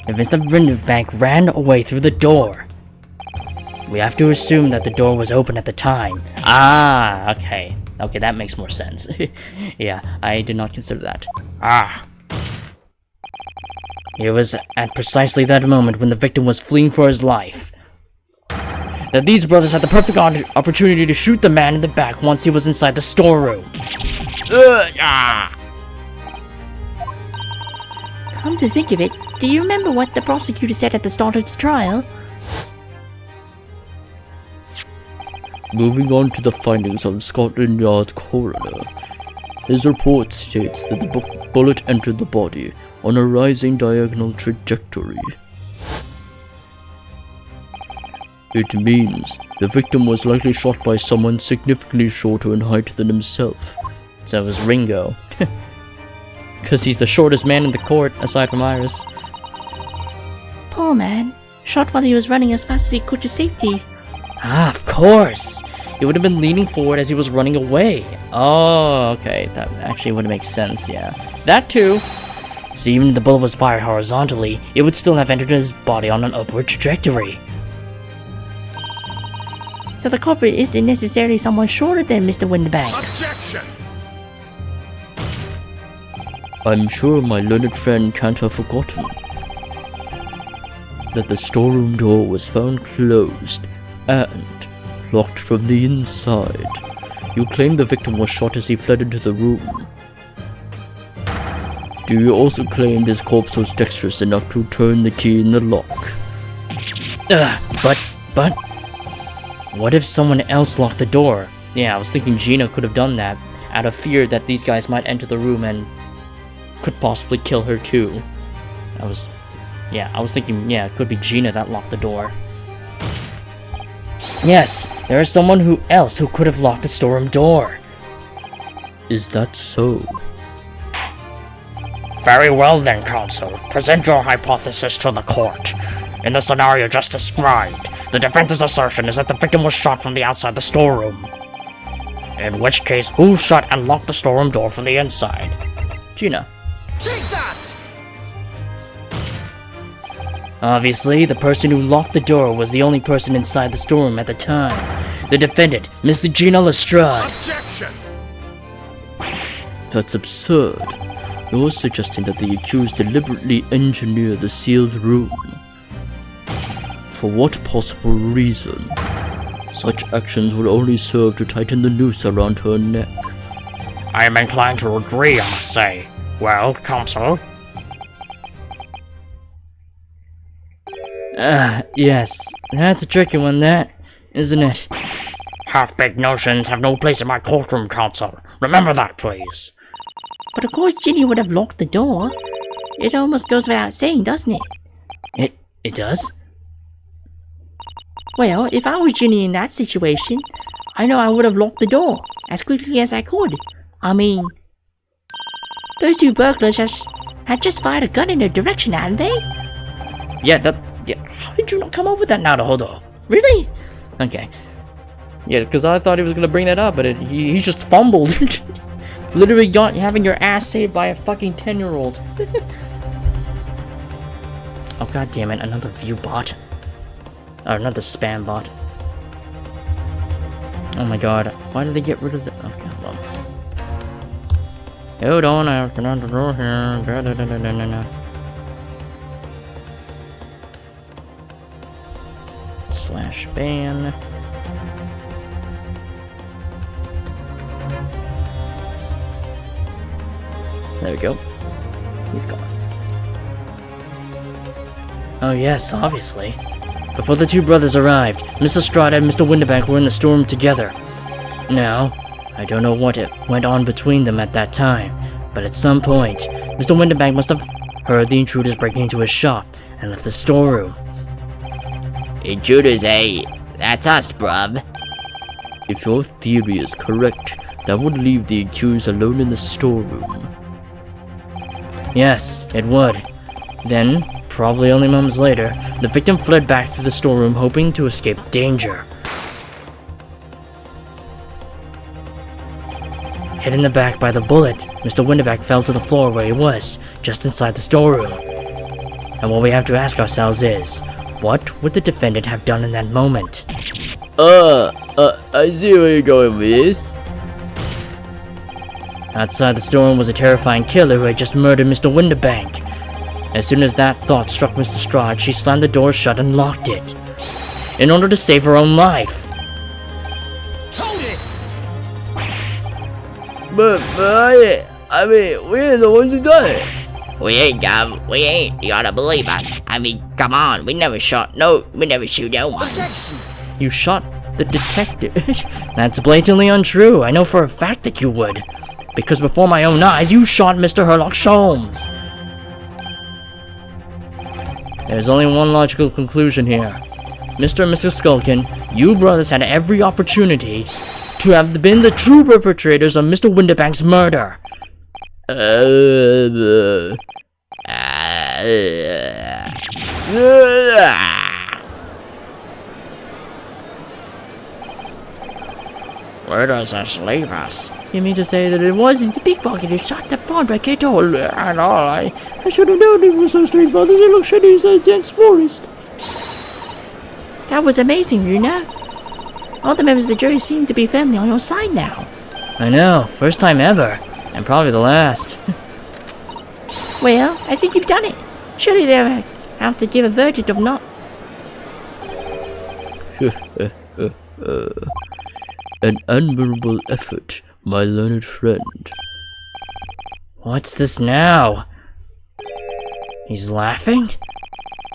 If Mr. Windenbank ran away through the door, we have to assume that the door was open at the time. Ah, okay. Okay, that makes more sense. Yeah, I did not consider that. Ah, It was at precisely that moment when the victim was fleeing for his life that these brothers had the perfect opportunity to shoot the man in the back once he was inside the storeroom. Come to think of it, do you remember what the prosecutor said at the start of the trial? Moving on to the findings of Scotland Yard's coroner. His report states that the bullet entered the body on a rising diagonal trajectory. It means the victim was likely shot by someone significantly shorter in height than himself. So it was Ringo. Because he's the shortest man in the court, aside from Iris. Poor man. Shot while he was running as fast as he could to safety. Ah, of course! He would have been leaning forward as he was running away. Oh, okay. That actually would make sense, yeah. That too. So even if the bullet was fired horizontally, it would still have entered his body on an upward trajectory. So the culprit isn't necessarily someone shorter than Mr. Windenbank. Objection! I'm sure my learned friend can't have forgotten that the storeroom door was found closed and locked from the inside. You claim the victim was shot as he fled into the room. Do you also claim his corpse was dexterous enough to turn the key in the lock? But... What if someone else locked the door? Yeah, I was thinking Gina could have done that, out of fear that these guys might enter the room and could possibly kill her too. I was thinking, yeah, it could be Gina that locked the door. Yes, there is someone else who could have locked the storeroom door. Is that so? very well then, counsel. Present your hypothesis to the court. In the scenario just described, the defense's assertion is that the victim was shot from the outside the storeroom. In which case, who shut and locked the storeroom door from the inside? Gina. Take that! Obviously, the person who locked the door was the only person inside the storeroom at the time. The defendant, Miss Gina Lestrade. Objection! That's absurd. You're suggesting that the accused deliberately engineered the sealed room. For what possible reason? Such actions will only serve to tighten the noose around her neck. I am inclined to agree, I must say. Well, counsel? Yes. That's a tricky one, that, isn't it? Half-baked notions have no place in my courtroom, counsel. Remember that, please. But of course Ginny would have locked the door. It almost goes without saying, doesn't it? It does? Well, if I was Ginny in that situation, I know I would have locked the door as quickly as I could. I mean, those two burglars had just fired a gun in their direction, hadn't they? Yeah, how did you not come up with that now to hold on? Really? Okay. Yeah, because I thought he was gonna bring that up, but he just fumbled. Literally got having your ass saved by a fucking 10-year-old. Oh god damn it, another view bot. Or another spam bot. Oh my god, why did they get rid of the... Okay, hold on. Hold on, I can open the door here. /ban. There we go. He's gone. Oh yes, obviously. Before the two brothers arrived, Miss Lestrade and Mr. Windenbank were in the storeroom together. Now, I don't know what went on between them at that time, but at some point, Mr. Windenbank must have heard the intruders breaking into his shop and left the storeroom. Intruders, eh? That's us, bruv. If your theory is correct, that would leave the accused alone in the storeroom. Yes, it would. Then, probably only moments later, the victim fled back to the storeroom hoping to escape danger. Hit in the back by the bullet, Mr. Winterback fell to the floor where he was, just inside the storeroom. And what we have to ask ourselves is, what would the defendant have done in that moment? I see where you're going with this. Outside the storeroom was a terrifying killer who had just murdered Mr. Winterbank. As soon as that thought struck Mr. Strahd, she slammed the door shut and locked it, in order to save her own life. Hold it! But I mean, we ain't the ones who done it. We ain't, Gov. We ain't. You gotta believe us. I mean, come on. We never shoot no one. Objection! You shot the detective. That's blatantly untrue. I know for a fact that you would. Because before my own eyes, you shot Mr. Herlock Sholmes. There's only one logical conclusion here. Mr. and Mrs. Skulkin, you brothers had every opportunity to have been the true perpetrators of Mr. Winterbank's murder. Where does this leave us? You mean to say that it wasn't the pickpocket who shot the pawnbroker at all? I should have known it was those three brothers who looked shady as a dense forest. That was amazing, Runa. All the members of the jury seem to be firmly on your side now. I know, first time ever, and probably the last. Well, I think you've done it. Surely they'll have to give a verdict of not. An admirable effort, my learned friend. What's this now? He's laughing?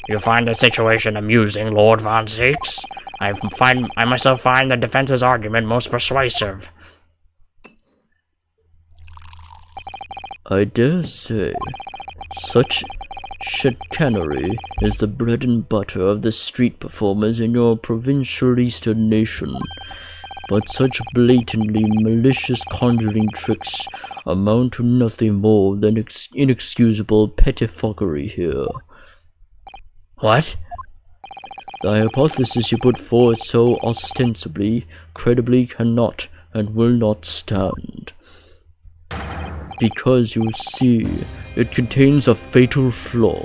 You find the situation amusing, Lord Von Zieks? I myself find the defense's argument most persuasive. I dare say, such chicanery is the bread and butter of the street performers in your provincial eastern nation. But such blatantly malicious conjuring tricks amount to nothing more than inexcusable pettifoggery here. What? The hypothesis you put forth so ostensibly, credibly cannot and will not stand. Because you see, it contains a fatal flaw.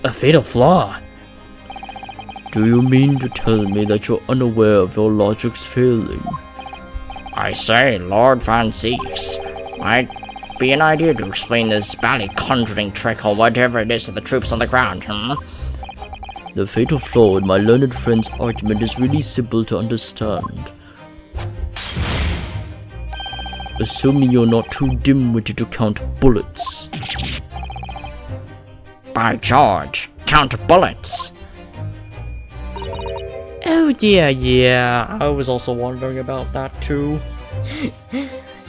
A fatal flaw? Do you mean to tell me that you're unaware of your logic's failing? I say, Lord Von Zieks, might be an idea to explain this bally conjuring trick or whatever it is to the troops on the ground, The fatal flaw in my learned friend's argument is really simple to understand. Assuming you're not too dim-witted to count bullets. By George, count bullets! Oh dear, yeah, I was also wondering about that too.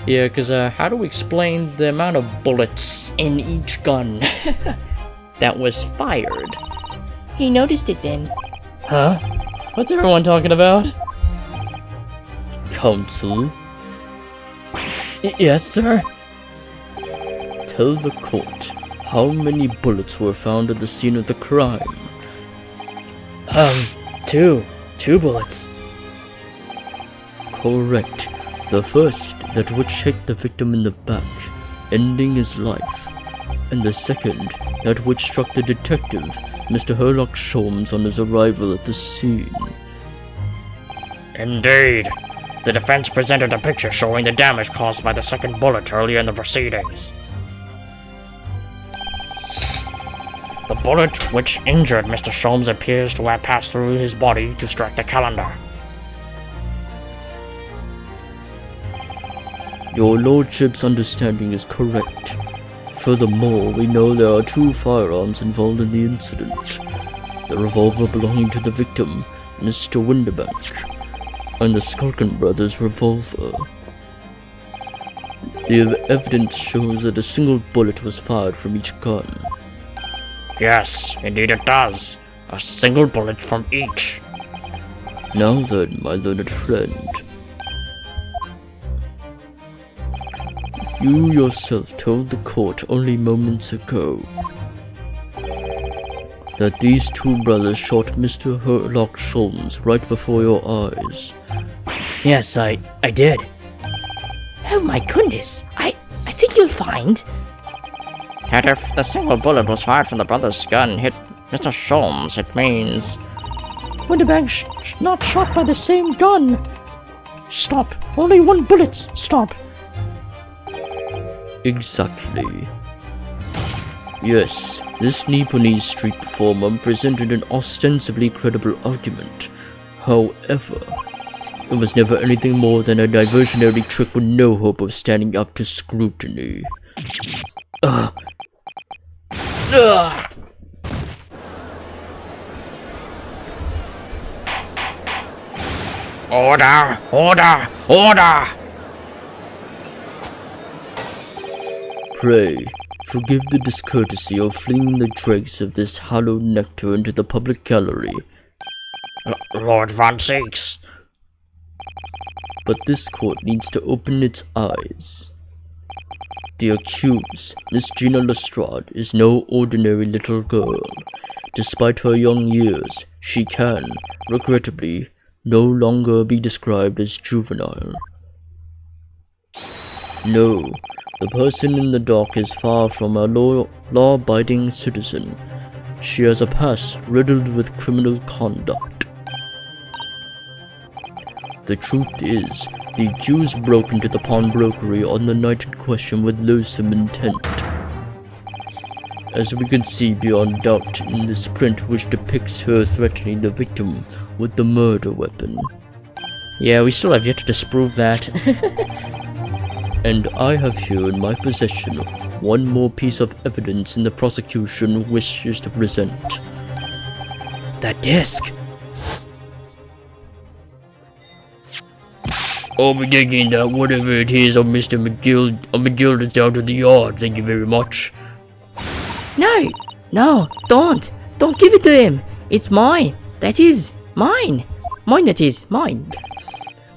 Yeah, cause how do we explain the amount of bullets in each gun that was fired? He noticed it then. Huh? What's everyone talking about? Counsel, Yes, sir? tell the court how many bullets were found at the scene of the crime. Two bullets. Correct. The first, that which hit the victim in the back, ending his life. And the second, that which struck the detective, Mr. Herlock Sholmes, on his arrival at the scene. Indeed. The defense presented a picture showing the damage caused by the second bullet earlier in the proceedings. The bullet which injured Mr. Sholmes appears to have passed through his body to strike the calendar. Your lordship's understanding is correct. Furthermore, we know there are two firearms involved in the incident. The revolver belonging to the victim, Mr. Winterbank, and the Skulkin brothers' revolver. The evidence shows that a single bullet was fired from each gun. Yes, indeed it does. A single bullet from each. Now then, my learned friend. You yourself told the court only moments ago that these two brothers shot Mr. Herlock Sholmes right before your eyes. Yes, I did. Oh my goodness. I think you'll find. That if the single bullet was fired from the brother's gun hit Mr. Sholmes, it means... Winterberg's not shot by the same gun. Stop. Only one bullet. Stop. Exactly. Yes, this Nipponese street performer presented an ostensibly credible argument. However, it was never anything more than a diversionary trick with no hope of standing up to scrutiny. Order! Order! Order! Pray, forgive the discourtesy of flinging the dregs of this hallowed nectar into the public gallery. Lord Von Zieks. But this court needs to open its eyes. The accused, Miss Gina Lestrade, is no ordinary little girl. Despite her young years, she can, regrettably, no longer be described as juvenile. No, the person in the dock is far from a law-abiding citizen. She has a past riddled with criminal conduct. The truth is, the accused broke into the pawnbrokery on the night in question with loathsome intent. As we can see beyond doubt in this print which depicts her threatening the victim with the murder weapon. Yeah, we still have yet to disprove that. And I have here in my possession one more piece of evidence in the prosecution wishes to present. That disc. I'll be taking that whatever it is of Mr. McGill is down to the yard, thank you very much. No, don't give it to him. It's mine. That is mine. Mine, that is mine.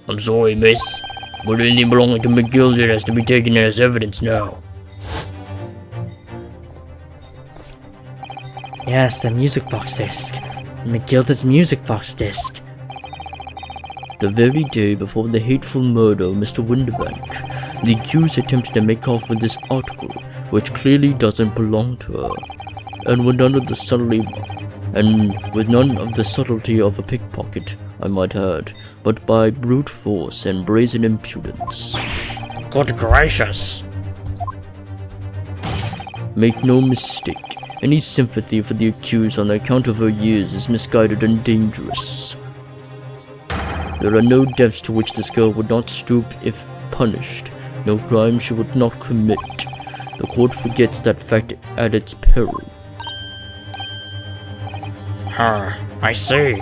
I'm sorry, miss, but anything belonging to McGill has to be taken as evidence now. Yes, the music box disc. McGilda's music box disc. The very day before the hateful murder of Mr. Winterbank, the accused attempted to make off with this article, which clearly doesn't belong to her, and with none of the subtlety of a pickpocket, I might add, but by brute force and brazen impudence. Good gracious. Make no mistake, any sympathy for the accused on account of her years is misguided and dangerous. There are no depths to which this girl would not stoop if punished, no crime she would not commit. The court forgets that fact at its peril. I see.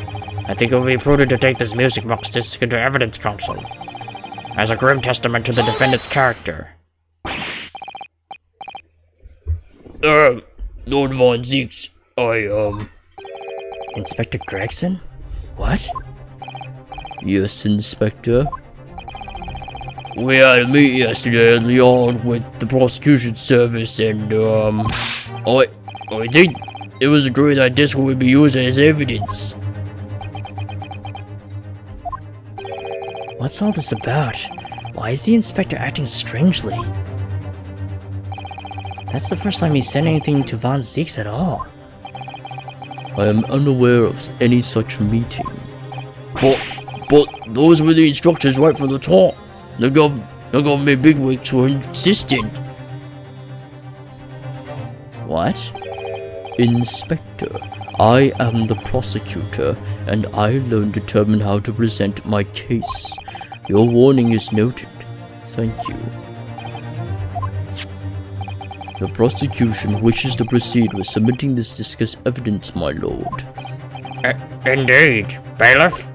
I think it would be prudent to take this music box disc into evidence counsel, as a grim testament to the defendant's character. Lord Von Zieks, Inspector Gregson? What? Yes, Inspector. We had a meeting yesterday at the yard with the prosecution service and, I think it was agreed that this would be used as evidence. What's all this about? Why is the inspector acting strangely? That's the first time he said anything to Von Zieks at all. I am unaware of any such meeting. But those were the instructions right from the top. The government bigwigs were insistent. What? Inspector, I am the prosecutor, and I alone determine how to present my case. Your warning is noted. Thank you. The prosecution wishes to proceed with submitting this disc as evidence, my lord. Indeed. Bailiff?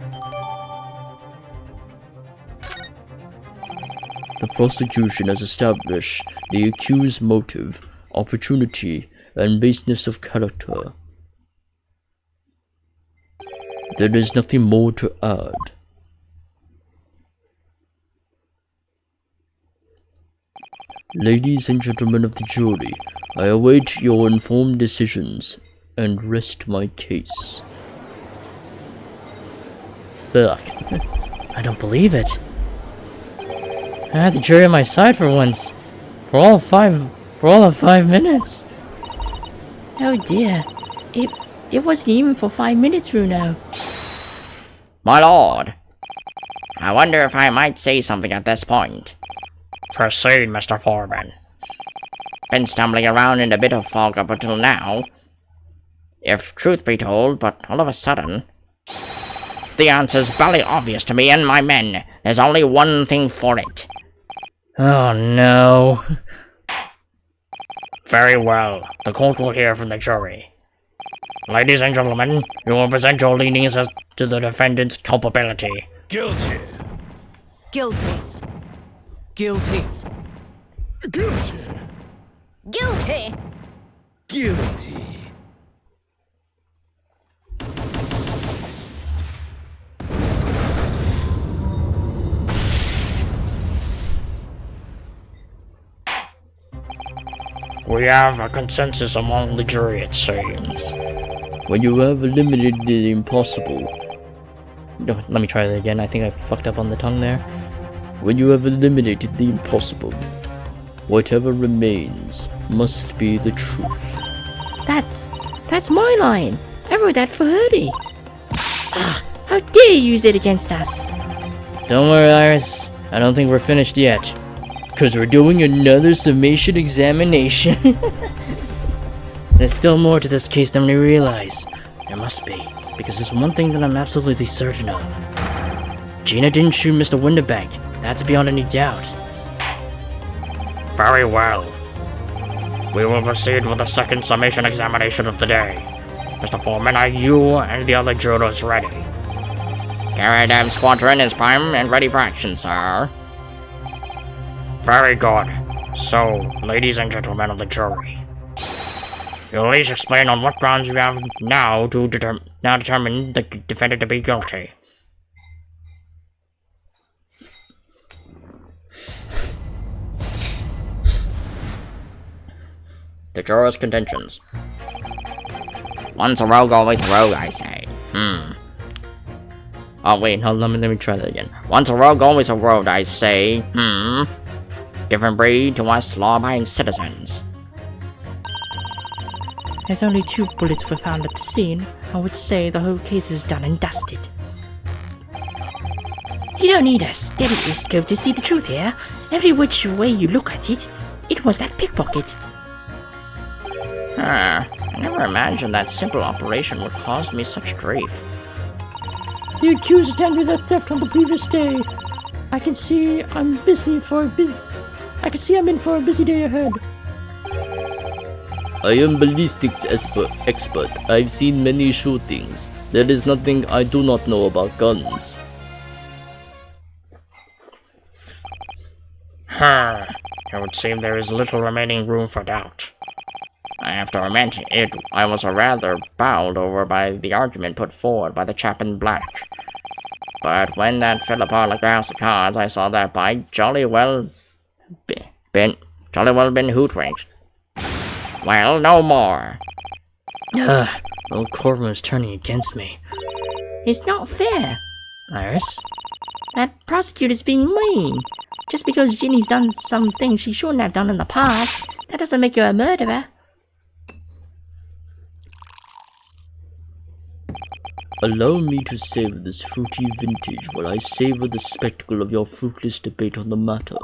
The prosecution has established the accused's motive, opportunity, and baseness of character. There is nothing more to add. Ladies and gentlemen of the jury, I await your informed decisions and rest my case. Fuck. I don't believe it. I had the jury on my side for once. For all of 5 minutes. Oh dear. It wasn't even for 5 minutes, Runo. My lord, I wonder if I might say something at this point. Proceed, Mr. Foreman. Been stumbling around in a bit of fog up until now. If truth be told, but all of a sudden, the answer's barely obvious to me and my men. There's only one thing for it. Oh no. Very well. The court will hear from the jury. Ladies and gentlemen, you will present your leanings as to the defendant's culpability. Guilty. Guilty. Guilty. Guilty. Guilty. Guilty. We have a consensus among the jury, it seems. When you have eliminated the impossible, No, let me try that again. I think I fucked up on the tongue there. when you have eliminated the impossible, whatever remains must be the truth. That's my line. I wrote that for Hurdy. Ah, how dare you use it against us? Don't worry, Iris. I don't think we're finished yet. Cause we're doing another summation examination. There's still more to this case than we realize. There must be, because there's one thing that I'm absolutely certain of. Gina didn't shoot Mr. Winterbank. That's beyond any doubt. Very well. We will proceed with the second summation examination of the day. Mr. Foreman, are you and the other jurors ready? Caradam Squadron is prime and ready for action, sir. Very good. So, ladies and gentlemen of the jury, you'll each explain on what grounds you have now to determine the defendant to be guilty. The jurors' contentions. Once a rogue, always a rogue, I say. Oh wait, hold on, let me try that again. Once a rogue, always a rogue, I say. Different breed to us law-abiding citizens. As only 2 bullets were found at the scene, I would say the whole case is done and dusted. You don't need a stereoscope to see the truth here. Every which way you look at it, it was that pickpocket. I never imagined that simple operation would cause me such grief. The accused attended that theft on the previous day. I can see I'm in for a busy day ahead. I am ballistics expert. I've seen many shootings. There is nothing I do not know about guns. It would seem there is little remaining room for doubt. I have to admit, I was rather bowled over by the argument put forward by the chap in black. But when that fell apart like a house of cards, I saw that by jolly well been hoodwinked. Well, no more. Old Corbin was turning against me. It's not fair. Iris? That prosecutor's being mean. Just because Ginny's done some things she shouldn't have done in the past, that doesn't make her a murderer. Allow me to savor this fruity vintage while I savor the spectacle of your fruitless debate on the matter.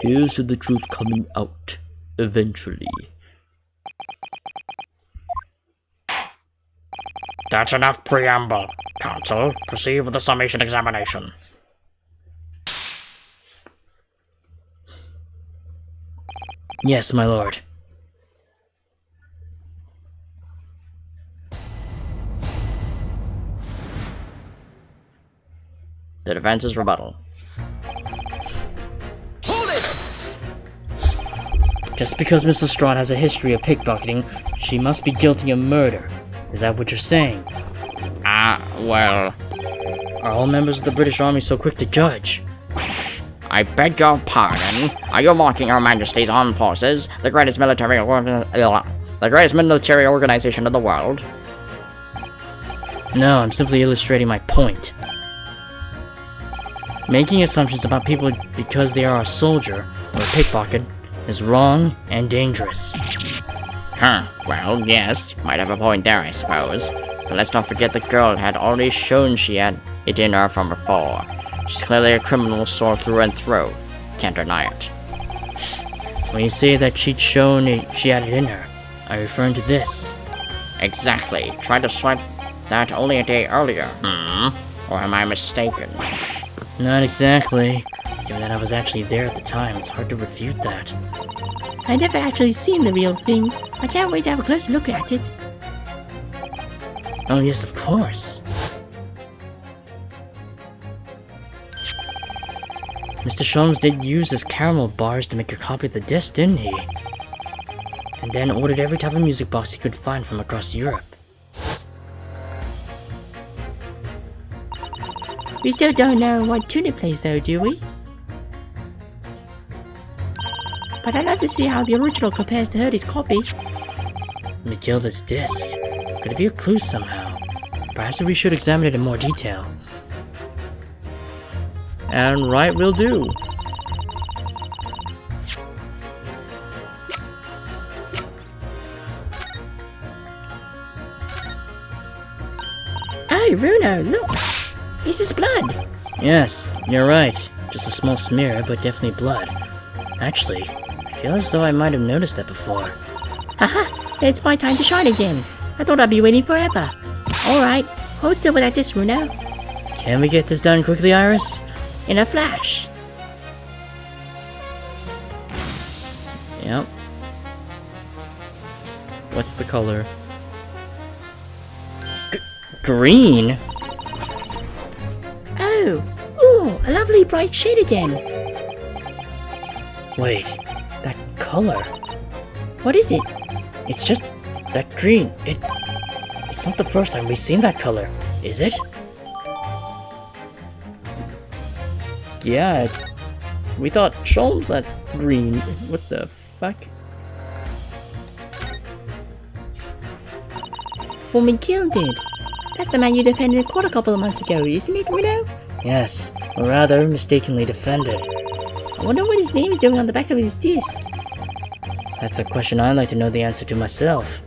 Here's to the truth coming out, eventually. That's enough preamble. Counsel, proceed with the summation examination. Yes, my lord. The defense's rebuttal. Hold it! Just because Miss Lestrade has a history of pickpocketing, she must be guilty of murder. Is that what you're saying? Well, Are all members of the British Army so quick to judge? I beg your pardon. Are you mocking Her Majesty's Armed Forces, the greatest military organization in the world? No, I'm simply illustrating my point. Making assumptions about people because they are a soldier or a pickpocket is wrong and dangerous. Huh, well, yes, might have a point there, I suppose. But let's not forget the girl had already shown she had it in her from before. She's clearly a criminal sore through and through. Can't deny it. When you say that she'd shown she had it in her, are you referring to this? Exactly. Tried to swipe that only a day earlier. Or am I mistaken? Not exactly. Given that I was actually there at the time, it's hard to refute that. I never actually seen the real thing. I can't wait to have a closer look at it. Oh yes, of course. Mr. Sholmes did use his caramel bars to make a copy of the disc, didn't he? And then ordered every type of music box he could find from across Europe. We still don't know what tune it plays though, do we? But I'd love to see how the original compares to Hurdy's copy. Matilda's disc. Could it be a clue somehow? Perhaps we should examine it in more detail. And right will do. Oh, Bruno, look! This is blood! Yes, you're right. Just a small smear, but definitely blood. Actually, I feel as though I might have noticed that before. Haha! It's my time to shine again! I thought I'd be waiting forever. Alright, hold still with that disc, Bruno. Can we get this done quickly, Iris? In a flash. Yep. What's the color? Green? Oh! Ooh, a lovely bright shade again. Wait, that color. What is it? It's just that green. It's not the first time we've seen that color, is it? Yeah, we thought Sholmes had green. What the fuck? Foreman Gilded. That's the man you defended in court a couple of months ago, isn't it, Bruno? Yes, or rather, mistakenly defended. I wonder what his name is doing on the back of his disc. That's a question I'd like to know the answer to myself.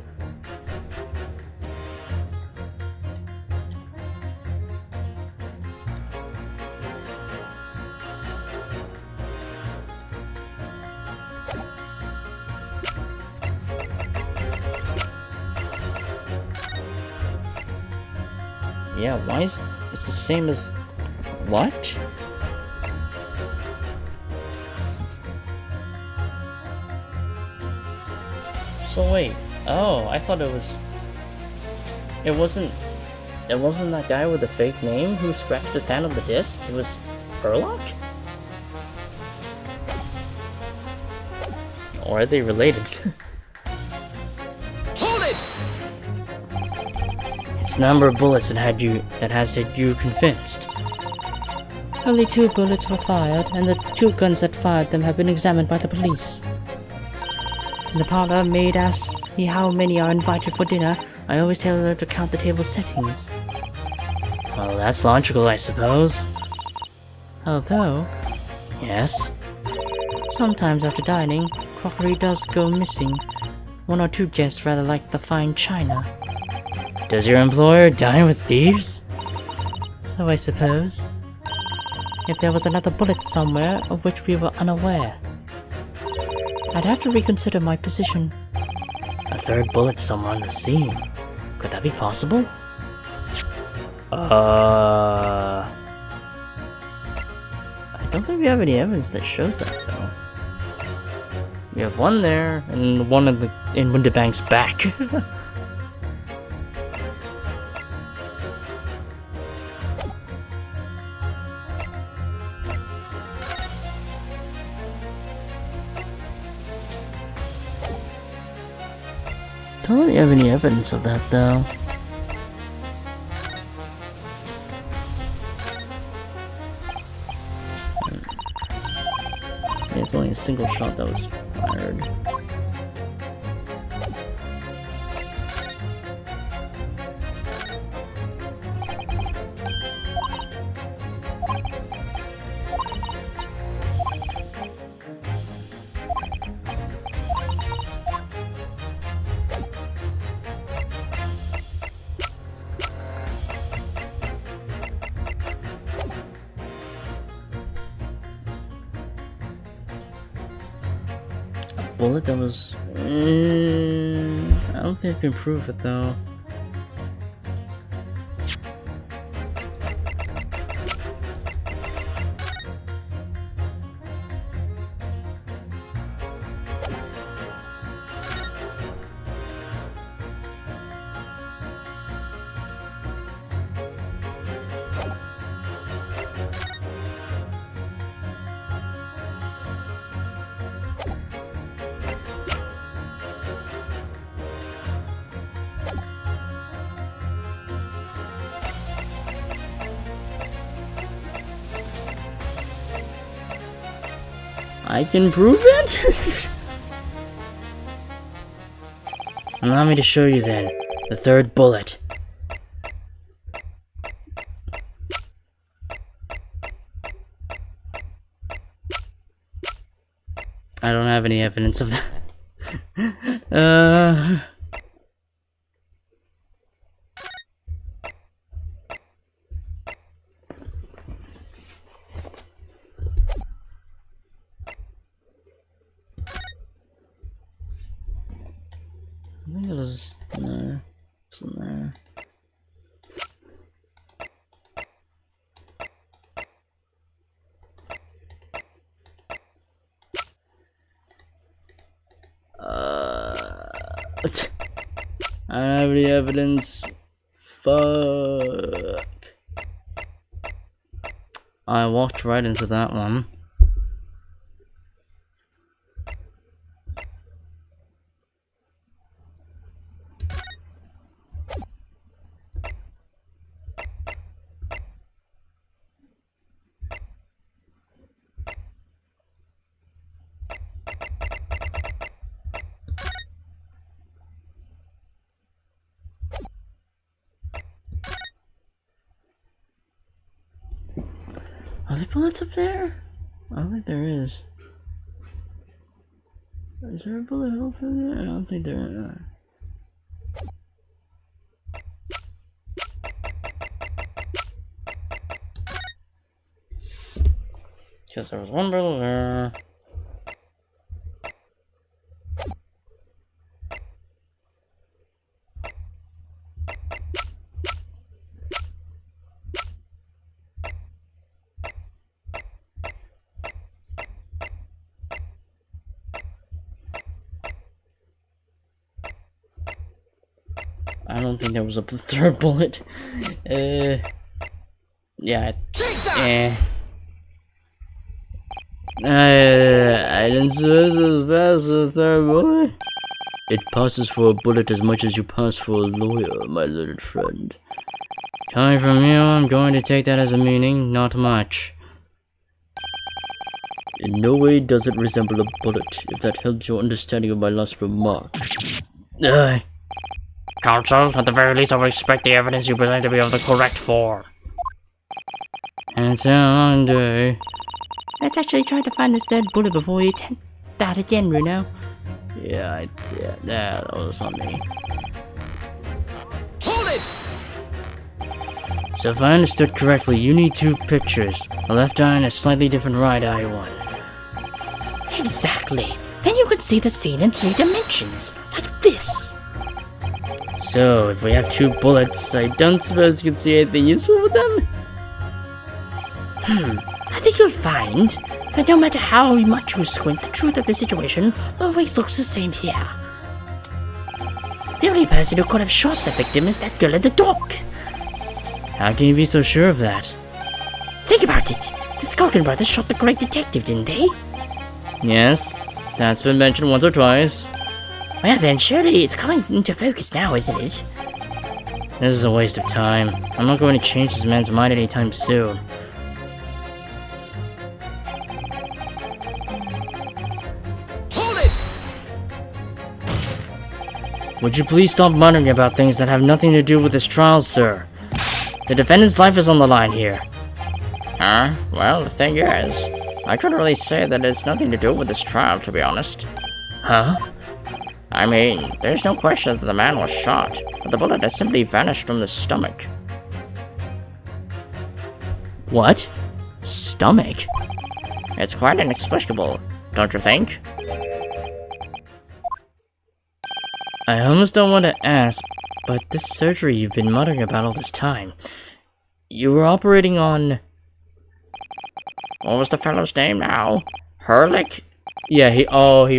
Yeah, why is it's the same as what? So wait, oh, I thought it wasn't that guy with the fake name who scratched his hand on the disc? It was Herlock? Or are they related? Hold it! It's the number of bullets that has you convinced. Only 2 bullets were fired, and the 2 guns that fired them have been examined by the police. When the parlor maid asks me how many are invited for dinner, I always tell her to count the table settings. Well, that's logical, I suppose. Although, Yes? sometimes after dining, crockery does go missing. 1 or 2 guests rather like the fine china. Does your employer dine with thieves? So I suppose. If there was another bullet somewhere of which we were unaware, I'd have to reconsider my position. A third bullet somewhere on the scene. Could that be possible? I don't think we have any evidence that shows that, though. We have one there, and one in Winterbank's back. Don't really have any evidence of that, though. Yeah, it's only a single shot that was fired. bullet that was... I don't think I can prove it though. I can prove it? Allow me to show you then. The third bullet. I don't have any evidence of that. I think it was no, wasn't there. I don't have any evidence. Fuck. I walked right into that one. Are there bullets up there? I don't think there is. Is there a bullet hole through there? I don't think there is. Because there was one bullet there. I don't think there was a third bullet. Yeah. I didn't suppose it was fast as a third bullet. It passes for a bullet as much as you pass for a lawyer, my little friend. Coming from you, I'm going to take that as a meaning, not much. In no way does it resemble a bullet, if that helps your understanding of my last remark. Counsel, at the very least I would expect the evidence you present to be of the correct form. And it's a long day. Let's actually try to find this third bullet before we attempt that again, Runo. Yeah, that was on me. Hold it! So if I understood correctly, you need two pictures. A left eye and a slightly different right eye one. Exactly. Then you could see the scene in 3 dimensions, like this. So, if we have 2 bullets, I don't suppose you can see anything useful with them? I think you'll find that no matter how much you squint, the truth of the situation always looks the same here. The only person who could have shot the victim is that girl in the dock. How can you be so sure of that? Think about it. The Skulkin brothers shot the great detective, didn't they? Yes, that's been mentioned once or twice. Well then, surely it's coming into focus now, isn't it? This is a waste of time. I'm not going to change this man's mind anytime soon. Hold it! Would you please stop muttering about things that have nothing to do with this trial, sir? The defendant's life is on the line here. Huh? Well, the thing is, I couldn't really say that it's nothing to do with this trial, to be honest. Huh? I mean, there's no question that the man was shot, but the bullet has simply vanished from the stomach. What? Stomach? It's quite inexplicable, don't you think? I almost don't want to ask, but this surgery you've been muttering about all this time, you were operating on... What was the fellow's name now? Hurlick? Yeah, he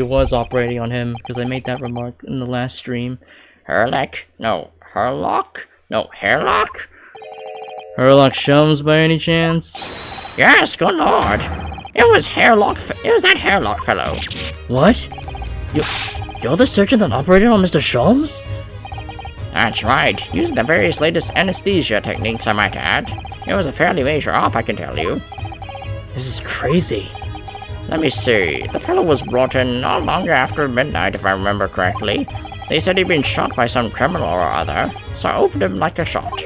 was operating on him, because I made that remark in the last stream. Hurlick? No, Hurlock? No, Hairlock? Herlock Sholmes by any chance? Yes, good lord. It was that Hairlock fellow. What? You're the surgeon that operated on Mr. Sholmes? That's right, using the various latest anesthesia techniques, I might add. It was a fairly major op, I can tell you. This is crazy. Let me see, the fellow was brought in not long after midnight, if I remember correctly. They said he'd been shot by some criminal or other, so I opened him like a shot.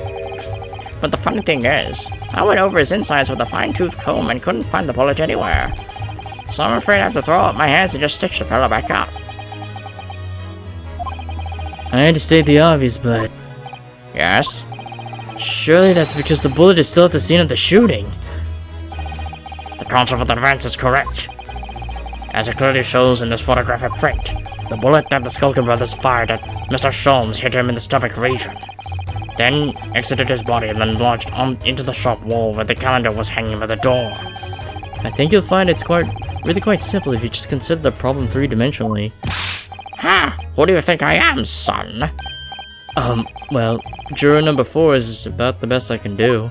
But the funny thing is, I went over his insides with a fine-tooth comb and couldn't find the bullet anywhere. So I'm afraid I have to throw up my hands and just stitch the fellow back up. I hate to state the obvious, but Yes? surely that's because the bullet is still at the scene of the shooting. The Council for the Defense is correct. As it clearly shows in this photographic print, the bullet that the Skulkin brothers fired at Mr. Sholmes hit him in the stomach region, then exited his body and then lodged into the shop wall where the calendar was hanging by the door. I think you'll find it's really quite simple if you just consider the problem three-dimensionally. Ha! Who do you think I am, son? Well, juror number 4 is about the best I can do.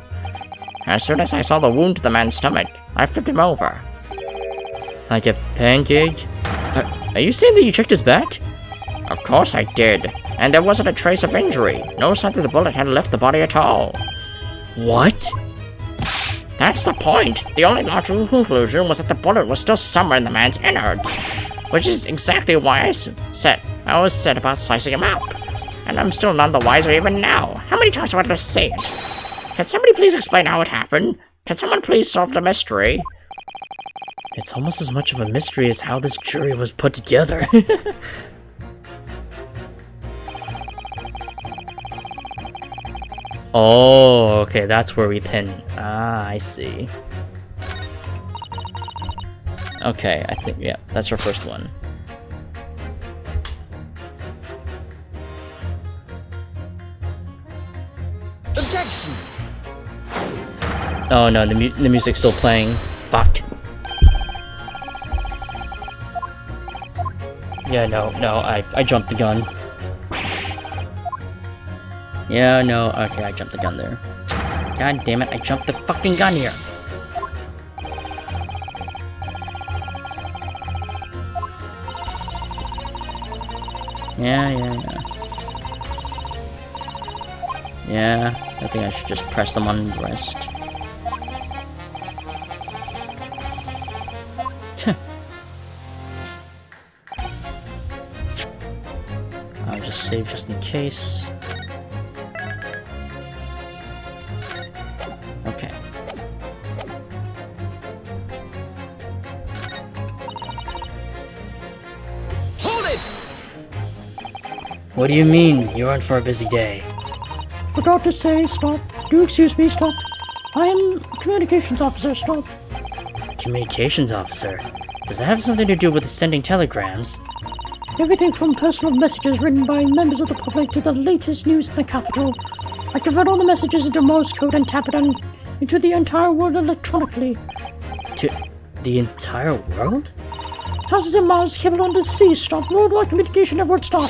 As soon as I saw the wound to the man's stomach, I flipped him over. Like a pancake? Are you saying that you checked his back? Of course I did, and there wasn't a trace of injury. No sign that the bullet had left the body at all. What? That's the point. The only logical conclusion was that the bullet was still somewhere in the man's innards, which is exactly why I was set about slicing him up. And I'm still none the wiser even now. How many times do I have to say it? Can somebody please explain how it happened? Can someone please solve the mystery? It's almost as much of a mystery as how this jury was put together. Oh, okay, that's where we pin. Ah, I see. Okay, I think, yeah, that's our first one. Objection! Oh no, the music's still playing. Fuck. Yeah, no, I jumped the gun. Yeah, no, okay, I jumped the gun there. God damn it, I jumped the fucking gun here. Yeah. Yeah, I think I should just press them on the wrist. I'll just save just in case. Okay. Hold it! What do you mean, you're in for a busy day? Forgot to say, stop. Do excuse me, stop. I am communications officer, stop. Communications officer? Does that have something to do with sending telegrams? Everything from personal messages written by members of the public to the latest news in the capital. I convert all the messages into Morse code and tap it into the entire world electronically. To the entire world? Thousands of miles cable under the sea, stop. Worldwide communication network, stop.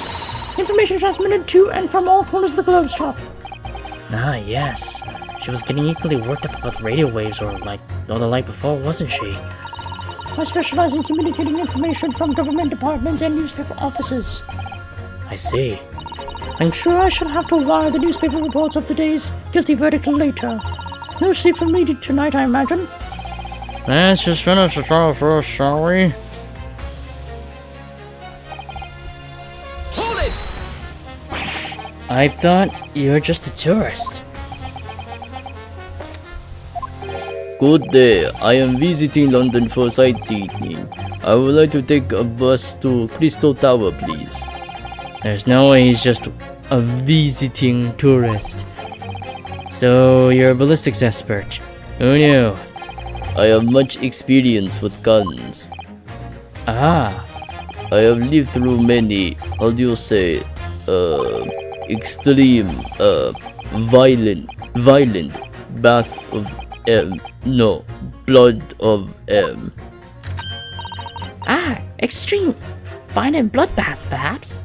Information transmitted to and from all corners of the globe, stop. Ah, yes. She was getting equally worked up about the radio waves or the light before, wasn't she? I specialize in communicating information from government departments and newspaper offices. I see. I'm sure I shall have to wire the newspaper reports of today's guilty verdict later. No sleep for me tonight, I imagine. Let's just finish the trial first, shall we? Hold it! I thought you were just a tourist. Good day, I am visiting London for sightseeing. I would like to take a bus to Crystal Tower, please. There's no way he's just a visiting tourist. So, you're a ballistics expert. Who knew? I have much experience with guns. Ah, I have lived through many, how do you say, extreme, violent bath of, no, blood of, Ah, extreme. Violent bloodbaths, perhaps?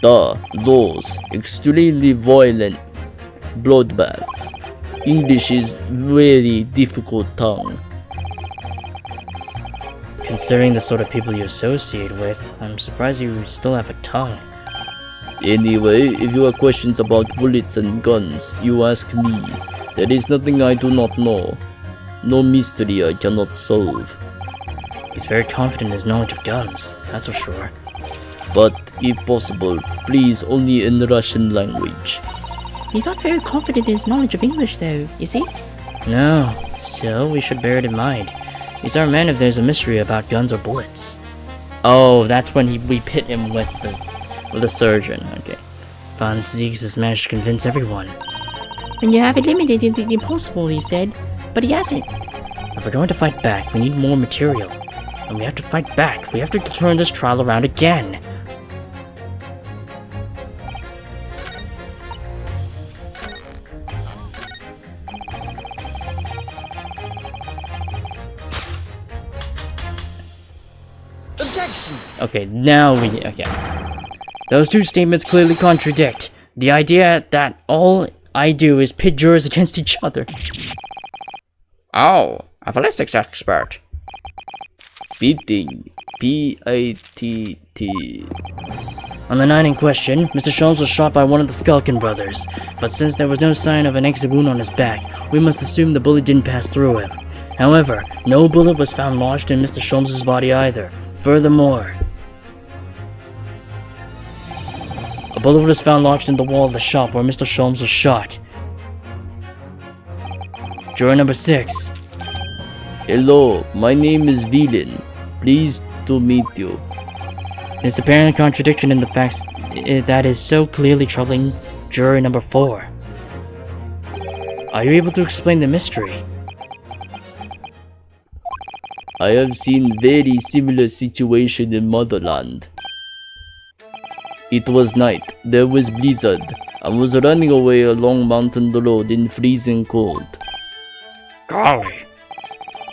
those extremely violent bloodbaths. English is very difficult tongue. Considering the sort of people you associate with, I'm surprised you still have a tongue. Anyway, if you have questions about bullets and guns, you ask me. There is nothing I do not know. No mystery I cannot solve. He's very confident in his knowledge of guns, that's for sure. But, if possible, please only in the Russian language. He's not very confident in his knowledge of English, though, is he? No, so we should bear it in mind. He's our man if there's a mystery about guns or bullets. Oh, that's when we pit him with the surgeon. Okay. Von Zieks has managed to convince everyone. When you have eliminated the impossible, he said, but he hasn't. If we're going to fight back, we need more material. And we have to fight back. We have to turn this trial around again. Objection! Okay, now we... Okay. Those two statements clearly contradict. The idea that all I do is pit jurors against each other. Oh, a ballistics expert. Beating. P-I-T-T. On the night in question, Mr. Sholmes was shot by one of the Skulkin brothers, but since there was no sign of an exit wound on his back, we must assume the bullet didn't pass through him. However, no bullet was found lodged in Mr. Sholmes' body either. Furthermore, a bullet was found lodged in the wall of the shop where Mr. Sholmes was shot. Juror number 6. Hello, my name is Villain. Pleased to meet you. This apparent contradiction in the facts that is so clearly troubling juror number 4. Are you able to explain the mystery? I have seen very similar situation in Motherland. It was night, there was blizzard. I was running away along mountain road in freezing cold. Golly.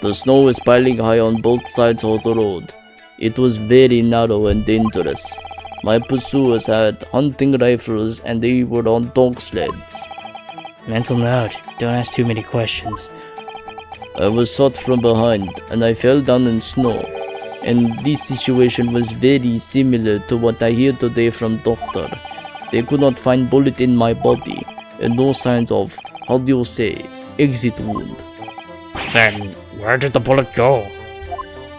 The snow was piling high on both sides of the road. It was very narrow and dangerous. My pursuers had hunting rifles and they were on dog sleds. Mental note, don't ask too many questions. I was shot from behind and I fell down in snow. And this situation was very similar to what I hear today from doctor. They could not find bullet in my body and no signs of, how do you say, exit wound. Then, where did the bullet go?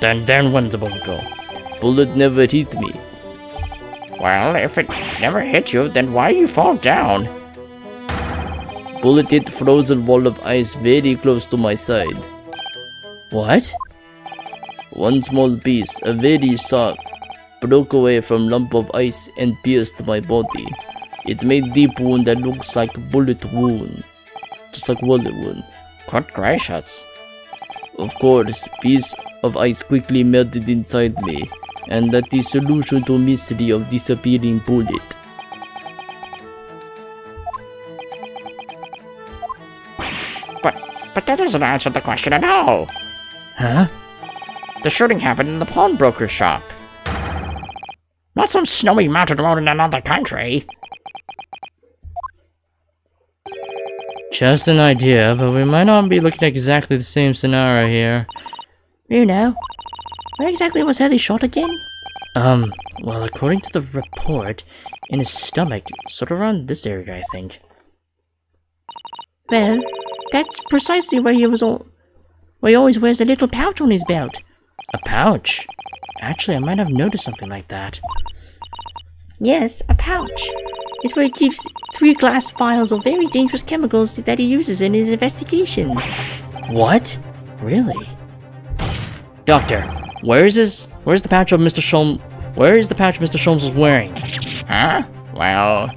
Then when did the bullet go? Bullet never hit me. Well, if it never hit you, then why you fall down? Bullet hit frozen wall of ice very close to my side. What? One small piece, a very sharp, broke away from lump of ice and pierced my body. It made deep wound that looks like bullet wound. Just like bullet wound. Good gracious. Of course, piece of ice quickly melted inside me, and that is solution to mystery of disappearing bullet. But that doesn't answer the question at all. Huh? The shooting happened in the pawnbroker shop. Not some snowy mountain road in another country. Just an idea, but we might not be looking at exactly the same scenario here. You know, where exactly was Hurley shot again? Well, according to the report, in his stomach, sort of around this area, I think. Well, that's precisely where he always wears a little pouch on his belt. A pouch? Actually, I might have noticed something like that. Yes, a pouch. It's where he keeps 3 glass vials of very dangerous chemicals that he uses in his investigations. What? Really? Doctor, where's the pouch of Mr. Sholmes? Where is the pouch Mr. Sholmes was wearing? Huh? Well,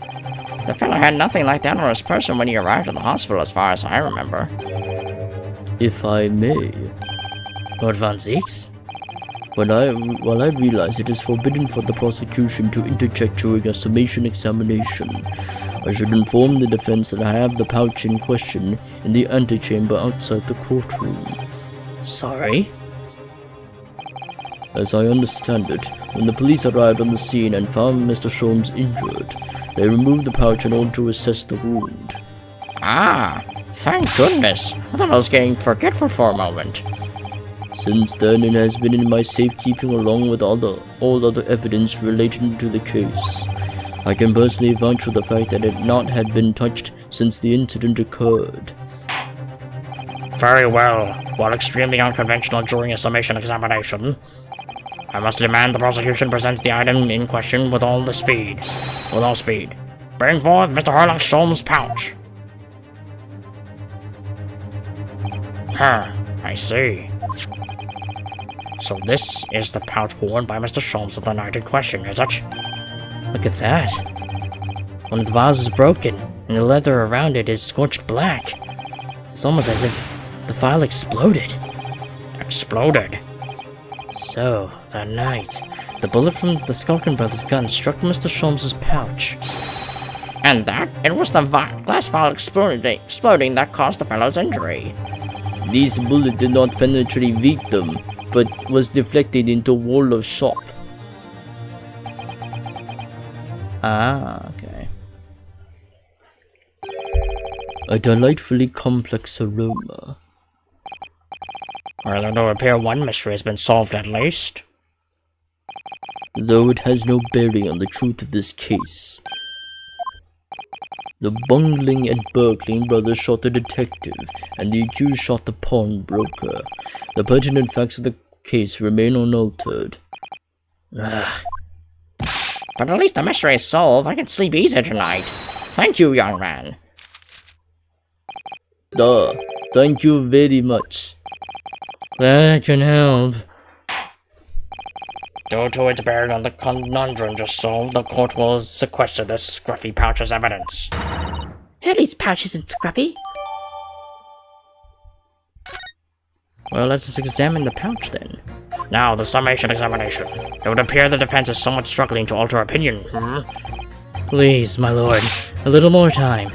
the fellow had nothing like that on his person when he arrived at the hospital as far as I remember. If I may. Lord Von Zieks? While I realize it is forbidden for the prosecution to interject during a summation examination, I should inform the defense that I have the pouch in question in the antechamber outside the courtroom. Sorry? As I understand it, when the police arrived on the scene and found Mr. Sholmes injured, they removed the pouch in order to assess the wound. Ah, thank goodness. I thought I was getting forgetful for a moment. Since then, it has been in my safekeeping along with all other evidence relating to the case. I can personally vouch for the fact that it had been touched since the incident occurred. Very well. While extremely unconventional during a summation examination, I must demand the prosecution presents the item in question with all speed. Bring forth Mr. Herlock Sholmes' pouch. I see. So this is the pouch worn by Mr. Sholmes on the night in question, is it? Look at that. One of the vials is broken, and the leather around it is scorched black. It's almost as if the vial exploded. Exploded? So, that night, the bullet from the Skulkin brothers' gun struck Mr. Sholmes' pouch. And that it was the glass vial exploding that caused the fellow's injury. This bullet did not penetrate victim, but was deflected into wall of shop. Ah, okay. A delightfully complex aroma. Well, it will appear one mystery has been solved at least. Though it has no bearing on the truth of this case. The Bungling and Berkling brothers shot the detective, and the accused shot the pawnbroker. The pertinent facts of the case remain unaltered. Ugh. But at least the mystery is solved. I can sleep easy tonight. Thank you, young man. Thank you very much. Glad I can help. Due to its bearing on the conundrum just solved, the court will sequester this scruffy pouch as evidence. Hurley's pouch isn't scruffy. Well, let's just examine the pouch then. Now, the summation examination. It would appear the defense is somewhat struggling to alter opinion, Please, my lord, a little more time.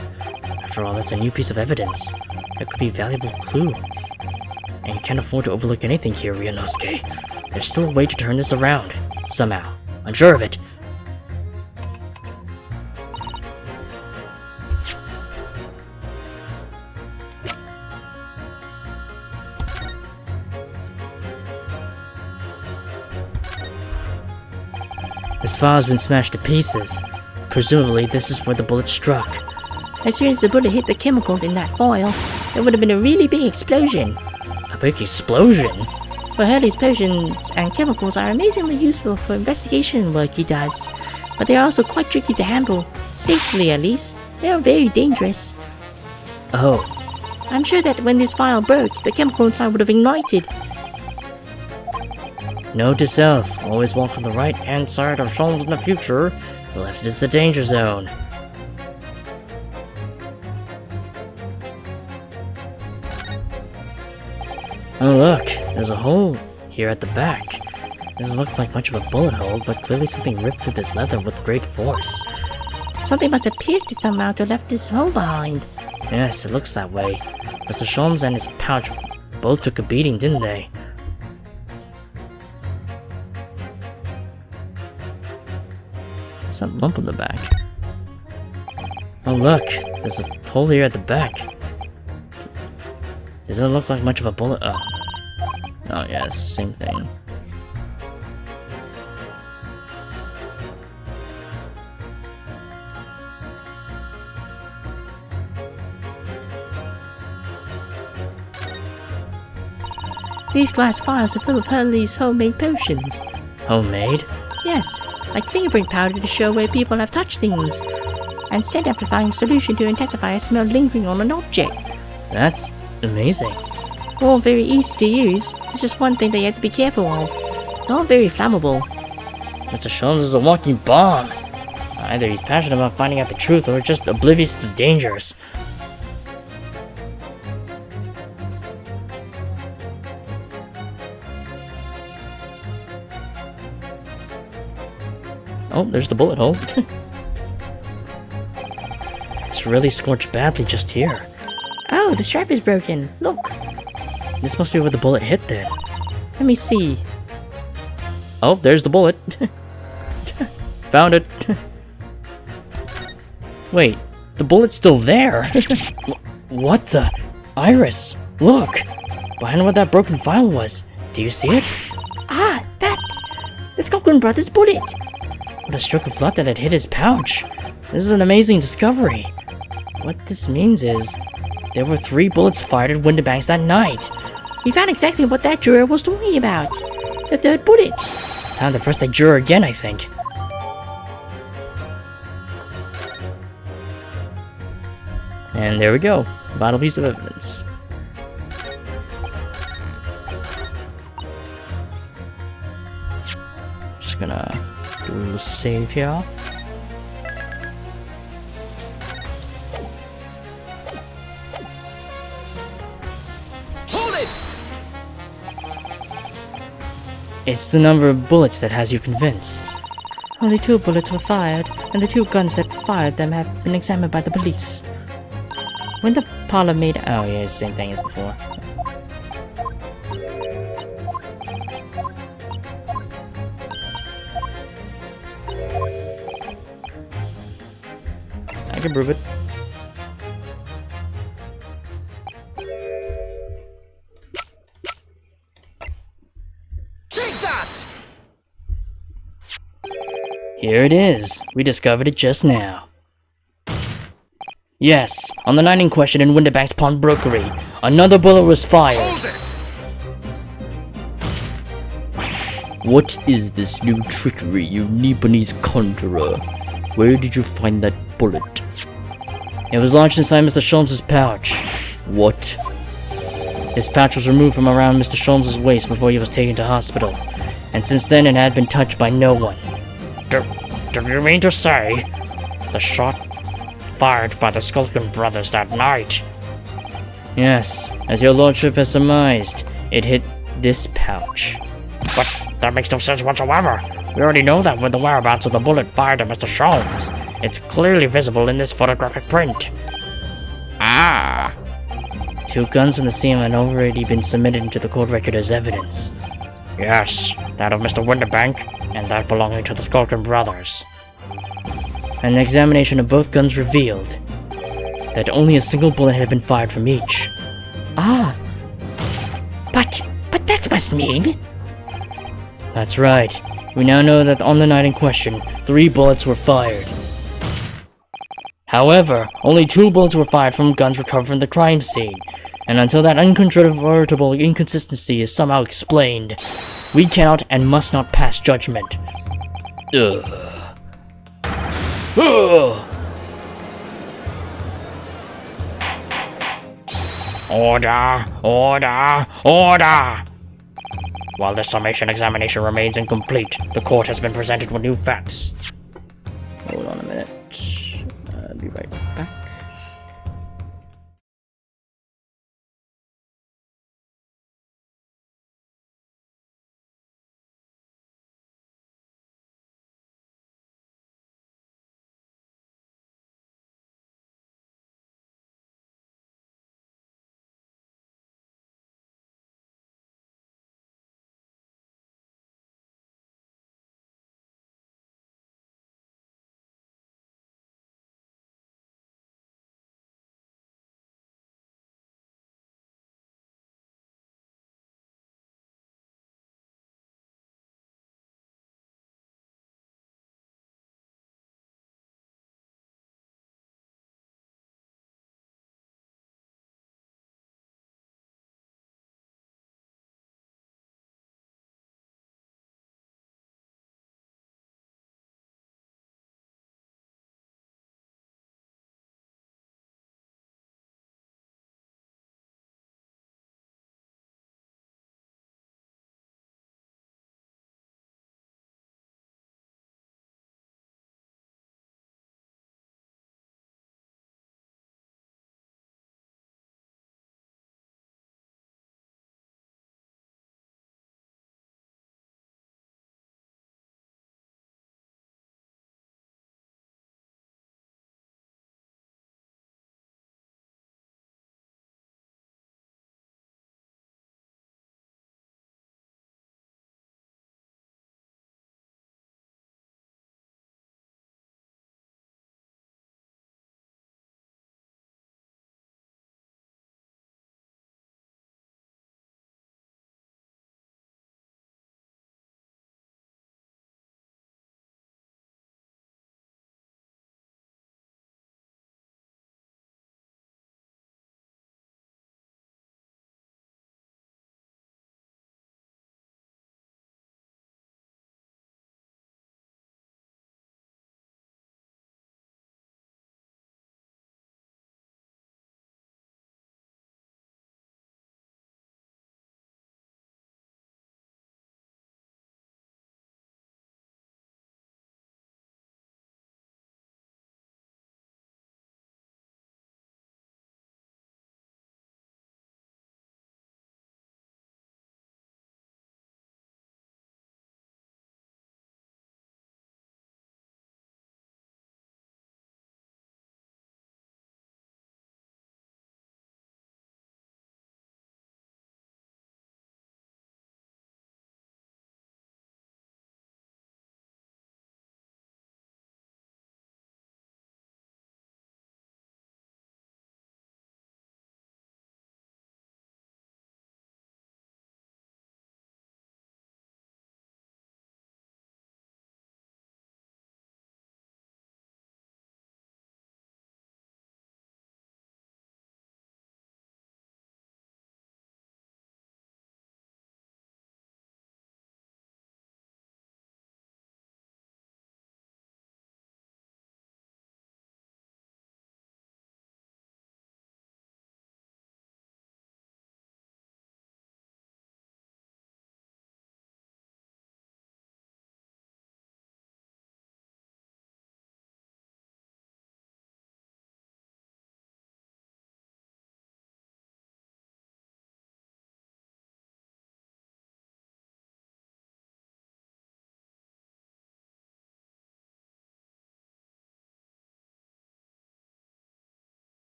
After all, that's a new piece of evidence. It could be a valuable clue. And you can't afford to overlook anything here, Ryunosuke. There's still a way to turn this around. Somehow. I'm sure of it. This file has been smashed to pieces. Presumably, this is where the bullet struck. As soon as the bullet hit the chemicals in that foil, there would have been a really big explosion. A big explosion? Well, Hurley's potions and chemicals are amazingly useful for investigation work he does, but they are also quite tricky to handle, safely at least. They are very dangerous. Oh. I'm sure that when this vial broke, the chemical inside would have ignited. Note to self, always walk on the right-hand side of Sholmes in the future. The left is the danger zone. Oh look, there's a hole here at the back. Doesn't look like much of a bullet hole, but clearly something ripped through this leather with great force. Something must have pierced it somehow to left this hole behind. Yes, it looks that way. Mr. Sholmes and his pouch both took a beating, didn't they? What's that lump on the back? Oh look, there's a hole here at the back. Doesn't look like much of a bullet. Oh yes, same thing. These glass vials are full of Hurley's homemade potions. Homemade? Yes, like fingerprint powder to show where people have touched things, and scent amplifying solution to intensify a smell lingering on an object. That's amazing. All very easy to use. There's just one thing that you have to be careful of. They're all very flammable. Mr. Sholmes is a walking bomb. Either he's passionate about finding out the truth or just oblivious to the dangers. Oh, there's the bullet hole. It's really scorched badly just here. Oh, the strap is broken. Look. This must be where the bullet hit then. Let me see. Oh, there's the bullet. Found it. Wait, the bullet's still there. What the? Iris, look! Behind what that broken file was. Do you see it? Ah, that's the Skulkin Brothers bullet. What a stroke of luck that it hit his pouch. This is an amazing discovery. What this means is, there were 3 bullets fired at Windibanks that night. We found exactly what that juror was talking about. The 3rd bullet. Time to press that juror again, I think. And there we go. Vital piece of evidence. Just gonna do a little save here. Hold it! It's the number of bullets that has you convinced. Only 2 bullets were fired, and the 2 guns that fired them have been examined by the police. When the parlor made— oh yeah, same thing as before. I can prove it. Take that! Here it is. We discovered it just now. Yes, on the night in question in Windibank's pawnbrokery, another bullet was fired. Hold it! What is this new trickery, you Nipponese conjurer? Where did you find that bullet? It was lodged inside Mr. Sholmes' pouch. What? His pouch was removed from around Mr. Sholmes' waist before he was taken to hospital, and since then it had been touched by no one. Do you mean to say the shot fired by the Skulkin brothers that night? Yes, as your lordship has surmised, it hit this pouch. But that makes no sense whatsoever. We already know that with the whereabouts of the bullet fired at Mr. Sholmes. It's clearly visible in this photographic print. Ah! 2 guns from the scene had already been submitted into the court record as evidence. Yes, that of Mr. Windibank, and that belonging to the Skulkin brothers. An examination of both guns revealed that only a single bullet had been fired from each. Ah. But that must mean... That's right. We now know that on the night in question, 3 bullets were fired. However, only 2 bullets were fired from guns recovered from the crime scene, and until that uncontrovertible inconsistency is somehow explained, we cannot and must not pass judgment. Ugh. Ugh. Order! Order! Order! While the summation examination remains incomplete, the court has been presented with new facts. Hold on a minute. I'll be right back.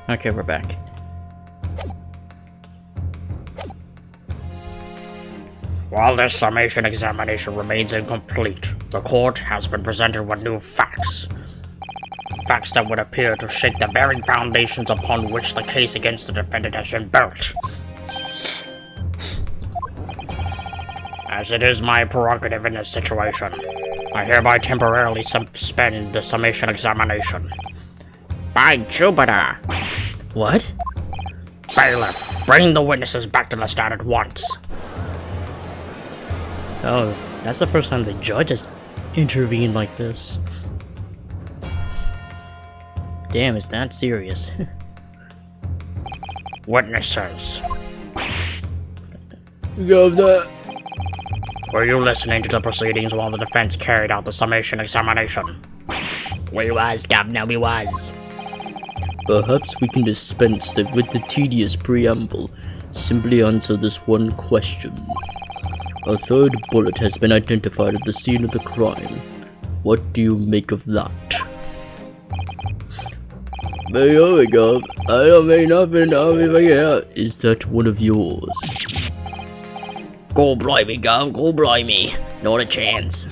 Okay, we're back. While this summation examination remains incomplete, the court has been presented with new facts. Facts that would appear to shake the very foundations upon which the case against the defendant has been built. As it is my prerogative in this situation, I hereby temporarily suspend the summation examination. By Jupiter! What? Bailiff, bring the witnesses back to the stand at once. Oh, that's the first time the judge has intervened like this. Damn, it's that serious. Witnesses, Governor, were you listening to the proceedings while the defense carried out the summation examination? We was, Governor, we was. perhaps we can dispense with the tedious preamble. Simply answer this one question. A third bullet has been identified at the scene of the crime. What do you make of that? Mayor, Gov, I don't make nothing of it here. Is that one of yours? Go blimey, Gov, go blimey. Not a chance.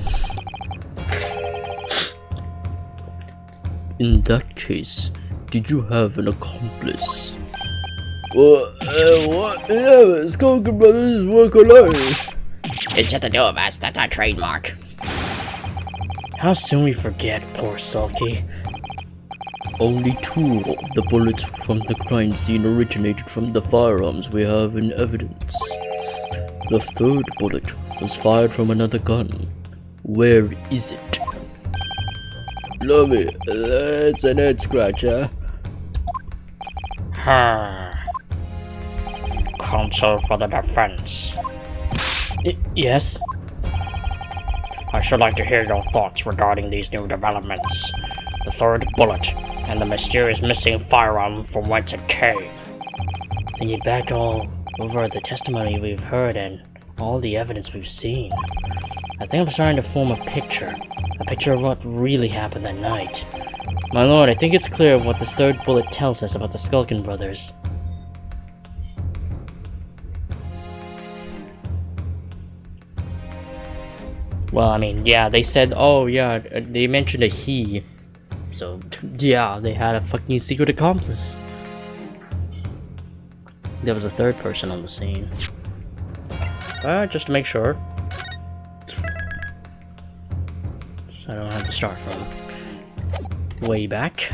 In that case, did you have an accomplice? What? Yeah, Skulker Brothers work alone. It's just the two of us, that's our trademark. How soon we forget, poor Sulky. Only 2 of the bullets from the crime scene originated from the firearms we have in evidence. The third bullet was fired from another gun. Where is it? Lummy, that's an head scratcher. Counsel for the defense. Yes? I should like to hear your thoughts regarding these new developments. The third bullet, and the mysterious missing firearm from whence it came. Thinking back all over the testimony we've heard and all the evidence we've seen, I think I'm starting to form a picture of what really happened that night. My lord, I think it's clear what this third bullet tells us about the Skulkin brothers. Well, I mean, yeah, they said, oh yeah, they mentioned a he. So, yeah, they had a fucking secret accomplice. There was a third person on the scene. Just to make sure. So I don't have to start from way back.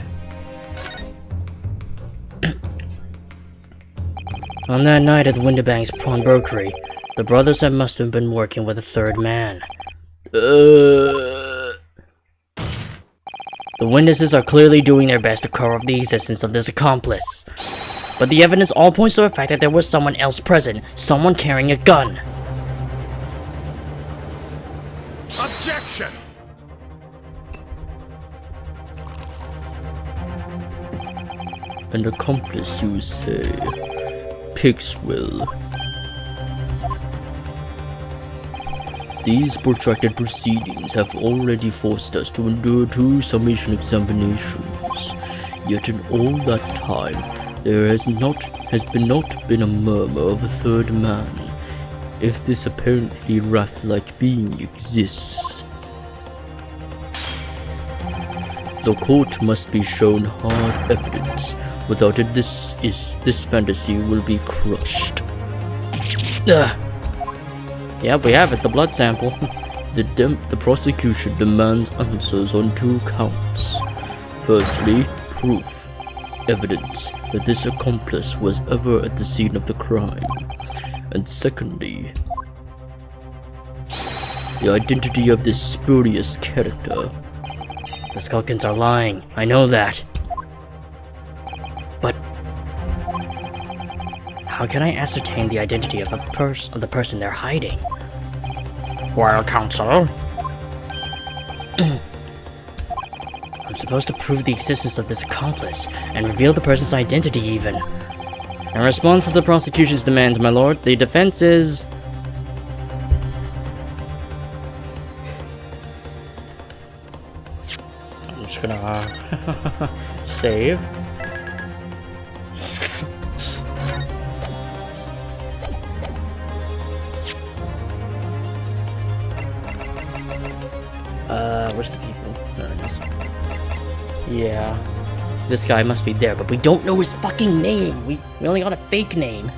On that night at the Winterbanks Pawnbrokery, the brothers must have been working with a third man. The witnesses are clearly doing their best to cover up the existence of this accomplice. But the evidence all points to the fact that there was someone else present, someone carrying a gun. Objection! An accomplice, you say? Pixwell. These protracted proceedings have already forced us to endure 2 summation examinations. Yet in all that time, there has not been a murmur of a third man. If this apparently wrath-like being exists, the court must be shown hard evidence. Without it, this fantasy will be crushed. Yeah, we have it, the blood sample. The prosecution demands answers on 2 counts. Firstly, proof, evidence that this accomplice was ever at the scene of the crime. And secondly, the identity of this spurious character. The Skulkins are lying, I know that. But how can I ascertain the identity of the person they're hiding? Well, counsel, I'm supposed to prove the existence of this accomplice and reveal the person's identity even. In response to the prosecution's demands, my lord, the defense is... I'm just gonna save. where's the people? There it is. Yeah. This guy must be there, but we don't know his fucking name! We only got a fake name.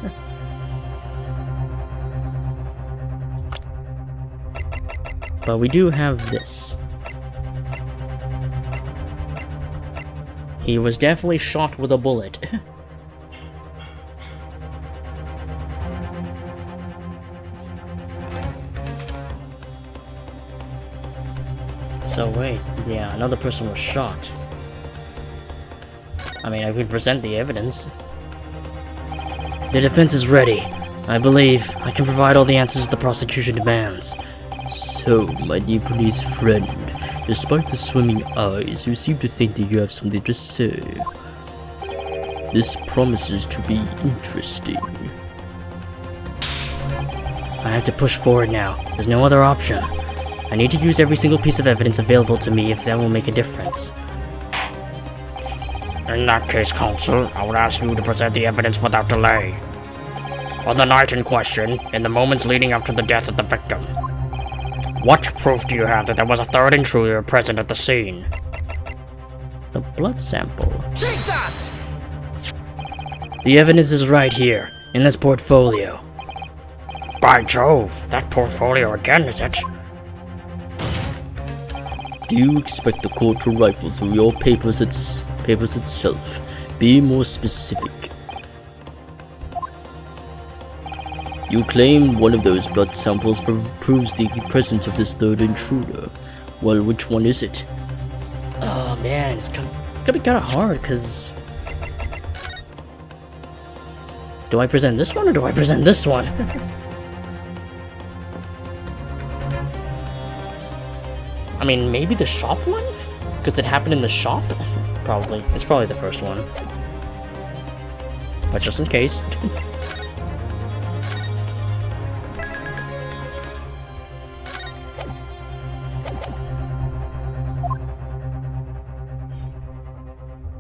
But we do have this. He was definitely shot with a bullet. So wait, yeah, another person was shot. I mean, I could present the evidence. The defense is ready. I believe I can provide all the answers the prosecution demands. So, my dear police friend, despite the swimming eyes, you seem to think that you have something to say. This promises to be interesting. I have to push forward now. There's no other option. I need to use every single piece of evidence available to me if that will make a difference. In that case, counsel, I would ask you to present the evidence without delay. On the night in question, in the moments leading up to the death of the victim, what proof do you have that there was a third intruder present at the scene? The blood sample. Take that! The evidence is right here, in this portfolio. By Jove, that portfolio again, is it? Do you expect the court to rifle through your papers itself? Be more specific. You claim one of those blood samples proves the presence of this third intruder. Well, which one is it? Oh man, it's gonna be kind of hard, because... Do I present this one, or do I present this one? I mean, maybe the shop one? Because it happened in the shop? Probably. It's probably the first one. But just in case.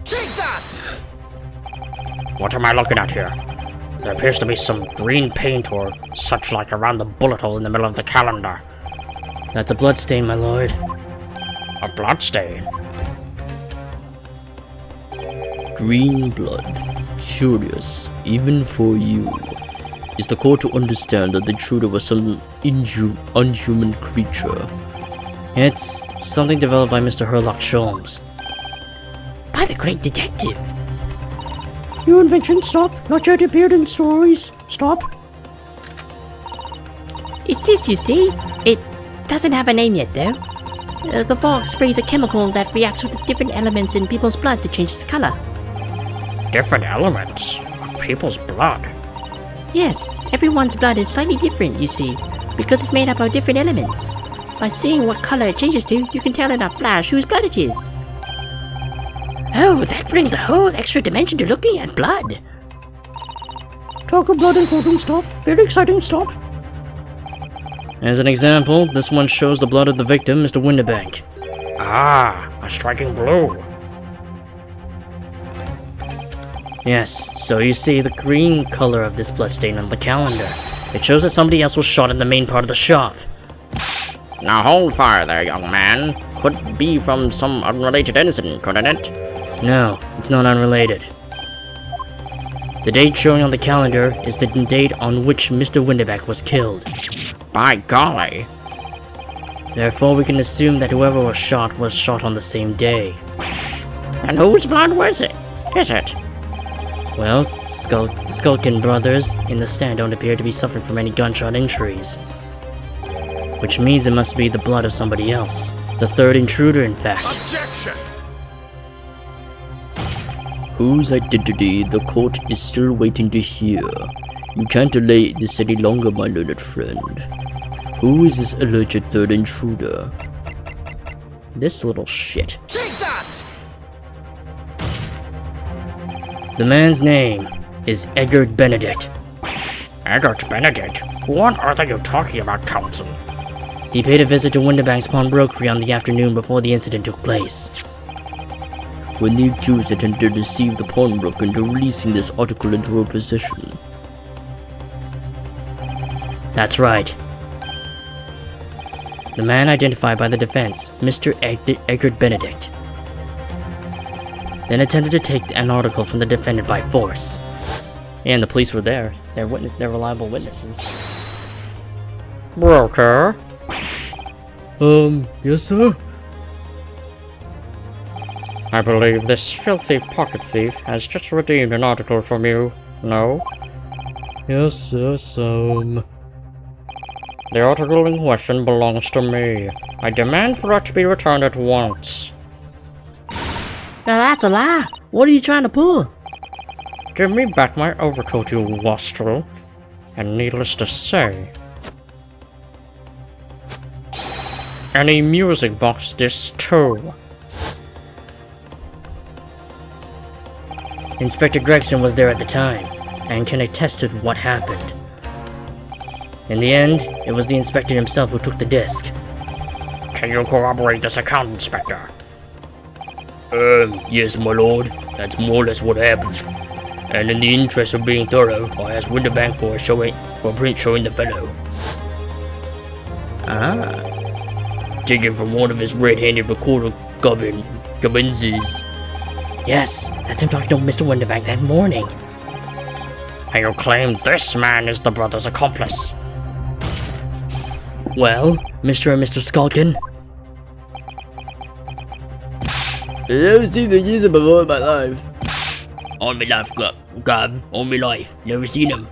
Take that! What am I looking at here? There appears to be some green paint or such like around the bullet hole in the middle of the calendar. That's a bloodstain, my lord. A bloodstain? Green blood. Curious, even for you. Is the court to understand that the intruder was some unhuman creature? It's something developed by Mr. Herlock Sholmes. By the great detective. New invention, stop. Not yet appeared in stories. Stop. It's this, you see. It doesn't have a name yet, though. The fog sprays a chemical that reacts with the different elements in people's blood to change its color. Different elements of people's blood? Yes, everyone's blood is slightly different, you see, because it's made up of different elements. By seeing what color it changes to, you can tell in a flash whose blood it is. Oh, that brings a whole extra dimension to looking at blood. Talk of blood and courtroom, stop. Very exciting, stop. As an example, this one shows the blood of the victim, Mr. Windibank. Ah, a striking blue. Yes, so you see the green color of this bloodstain on the calendar. It shows that somebody else was shot in the main part of the shop. Now hold fire there, young man. Could be from some unrelated incident, couldn't it? No, it's not unrelated. The date showing on the calendar is the date on which Mr. Windibank was killed. By golly. Therefore, we can assume that whoever was shot on the same day. And whose blood was it? Is it? Well, the Skulkin brothers in the stand don't appear to be suffering from any gunshot injuries. Which means it must be the blood of somebody else. The third intruder, in fact. Objection! Whose identity the court is still waiting to hear. You can't delay this any longer, my learned friend. Who is this alleged third intruder? This little shit. Take that! The man's name is Eggert Benedict. Eggert Benedict? What are you talking about, counsel? He paid a visit to Windibank's pawnbrokery on the afternoon before the incident took place. When the accused attempted to deceive the pawnbroker into releasing this article into her possession. That's right. the man identified by the defense, Mr. Egbert Benedict, then attempted to take an article from the defendant by force. And the police were there. They're reliable witnesses. Broker? Yes, sir? I believe this filthy pocket thief has just redeemed an article from you, no? Yes, The article in question belongs to me. I demand for it to be returned at once. Now that's a lie. What are you trying to pull? Give me back my overcoat, you wastrel. And needless to say, any music box disc too. Inspector Gregson was there at the time, and can attest to what happened. In the end, it was the inspector himself who took the disc. Can you corroborate this account, Inspector? Yes, my lord. That's more or less what happened. And in the interest of being thorough, I asked Winterbank for a print showing the fellow. Taken from one of his red-handed recorder gubbinses. Yes, that's him talking to Mr. Winterbank that morning. And you claim this man is the brother's accomplice? Well, Mr. and Mr. Skulkin, I never seen the use of before in my life. On my life, Gav. On my life. Never seen him.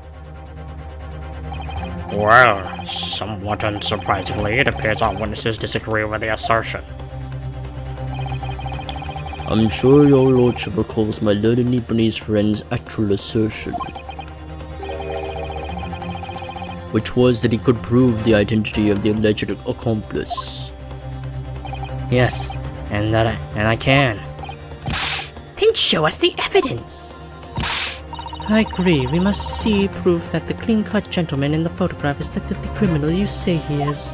Well, somewhat unsurprisingly, it appears our witnesses disagree with the assertion. I'm sure your lordship recalls my learned Nipponese friend's actual assertion, which was that he could prove the identity of the alleged accomplice. yes, and I can. Then show us the evidence. I agree, we must see proof that the clean-cut gentleman in the photograph is the criminal you say he is.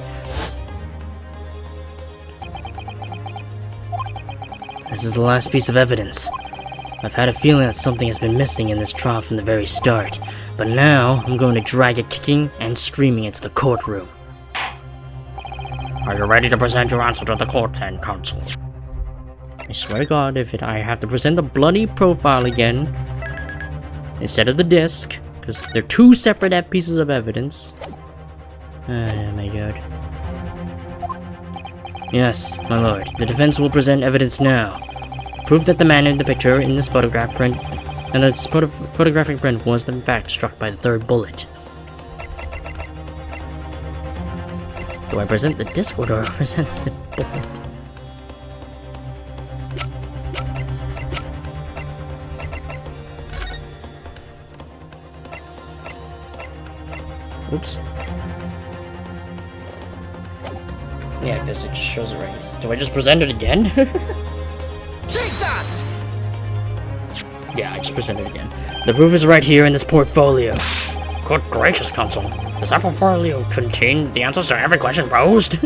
This is the last piece of evidence. I've had a feeling that something has been missing in this trial from the very start, but now I'm going to drag it kicking and screaming into the courtroom. Are you ready to present your answer to the court then, counsel? I swear to God, I have to present the bloody profile again, instead of the disc, because they're two separate pieces of evidence. Oh my God. Yes, my lord, the defense will present evidence now. Proof that the man in the picture in this photograph print, and its photographic print was in fact struck by the third bullet. Do I present the disc or do I present the bullet? Oops. Yeah, because it just shows it right here. Do I just present it again? Take that! Yeah, I just present it again. The proof is right here in this portfolio. Good gracious, counsel. Does that portfolio contain the answers to every question posed?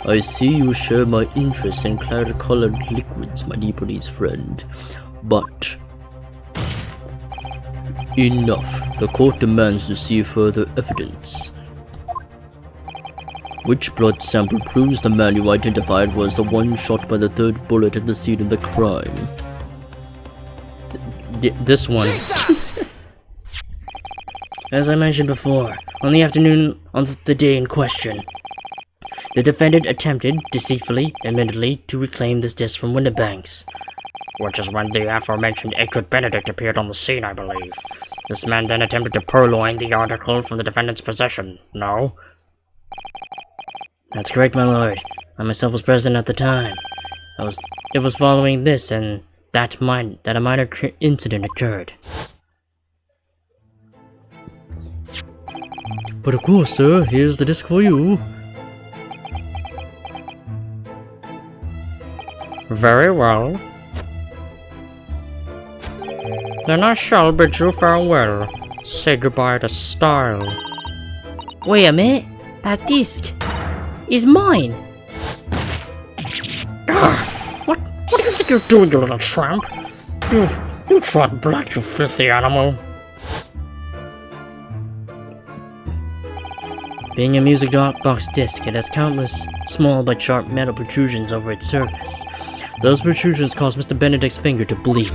I see you share my interest in claret-colored liquids, my Nipponese friend. But enough. The court demands to see further evidence. Which blood sample proves the man you identified was the one shot by the third bullet at the scene of the crime? This one. As I mentioned before, on the afternoon of the day in question, the defendant attempted, deceitfully, admittedly, to reclaim this disc from Winterbanks. Which is when the aforementioned Egbert Benedict appeared on the scene, I believe. This man then attempted to purloin the article from the defendant's possession, no? That's correct, my lord. I myself was present at the time. It was following this and that a minor incident occurred. But of course, sir, here's the disc for you. Very well. Then I shall bid you farewell. Say goodbye to style. Wait a minute. That disc is mine. What do you think you're doing, you little tramp? You trod blood, you filthy animal. Being a music box disc, it has countless small but sharp metal protrusions over its surface. Those protrusions cause Mr. Benedict's finger to bleed,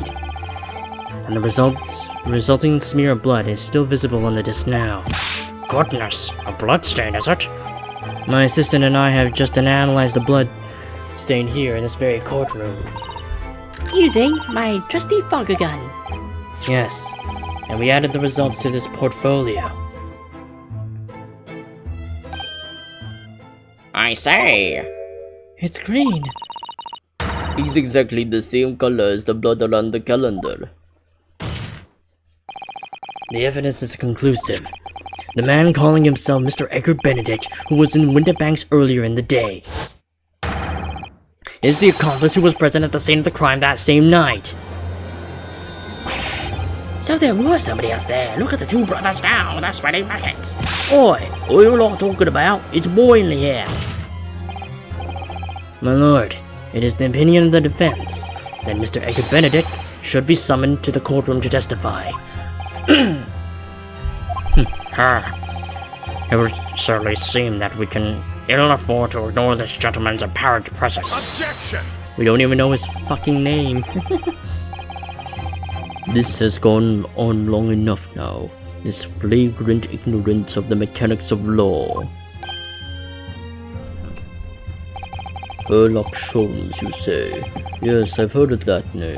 and the resulting smear of blood is still visible on the disc now. Goodness, a bloodstain, is it? My assistant and I have just analyzed the blood stain here in this very courtroom. Using my trusty fogger gun. Yes, and we added the results to this portfolio. I say. It's green. It's exactly the same color as the blood around the calendar. The evidence is conclusive. The man calling himself Mr. Edgar Benedict, who was in Winterbanks earlier in the day, is the accomplice who was present at the scene of the crime that same night. So there was somebody else there. Look at the two brothers now with their sweaty buckets. Oi, what you lot talking about? It's boiling here. My lord, it is the opinion of the defense that Mr. Edgar Benedict should be summoned to the courtroom to testify. It would certainly seem that we can ill afford to ignore this gentleman's apparent presence. Objection! We don't even know his fucking name. This has gone on long enough now. This flagrant ignorance of the mechanics of law. Sherlock Holmes, you say? Yes, I've heard of that name.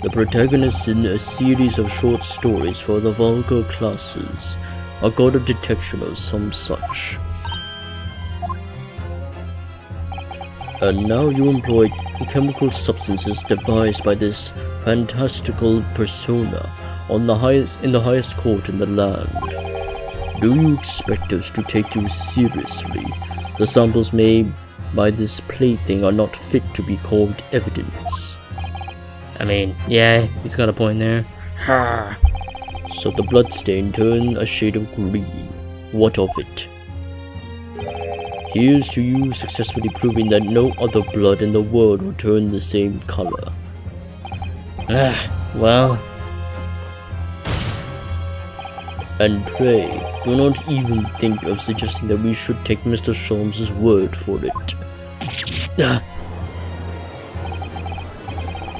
The protagonist in a series of short stories for the vulgar classes, a god of detection or some such. And now you employ chemical substances devised by this fantastical persona in the highest court in the land. Do you expect us to take you seriously? The samples made by this plaything are not fit to be called evidence. I mean, yeah, he's got a point there. So the bloodstain turned a shade of green. What of it? Here's to you successfully proving that no other blood in the world will turn the same color. Well. And pray, do not even think of suggesting that we should take Mr. Sholmes' word for it.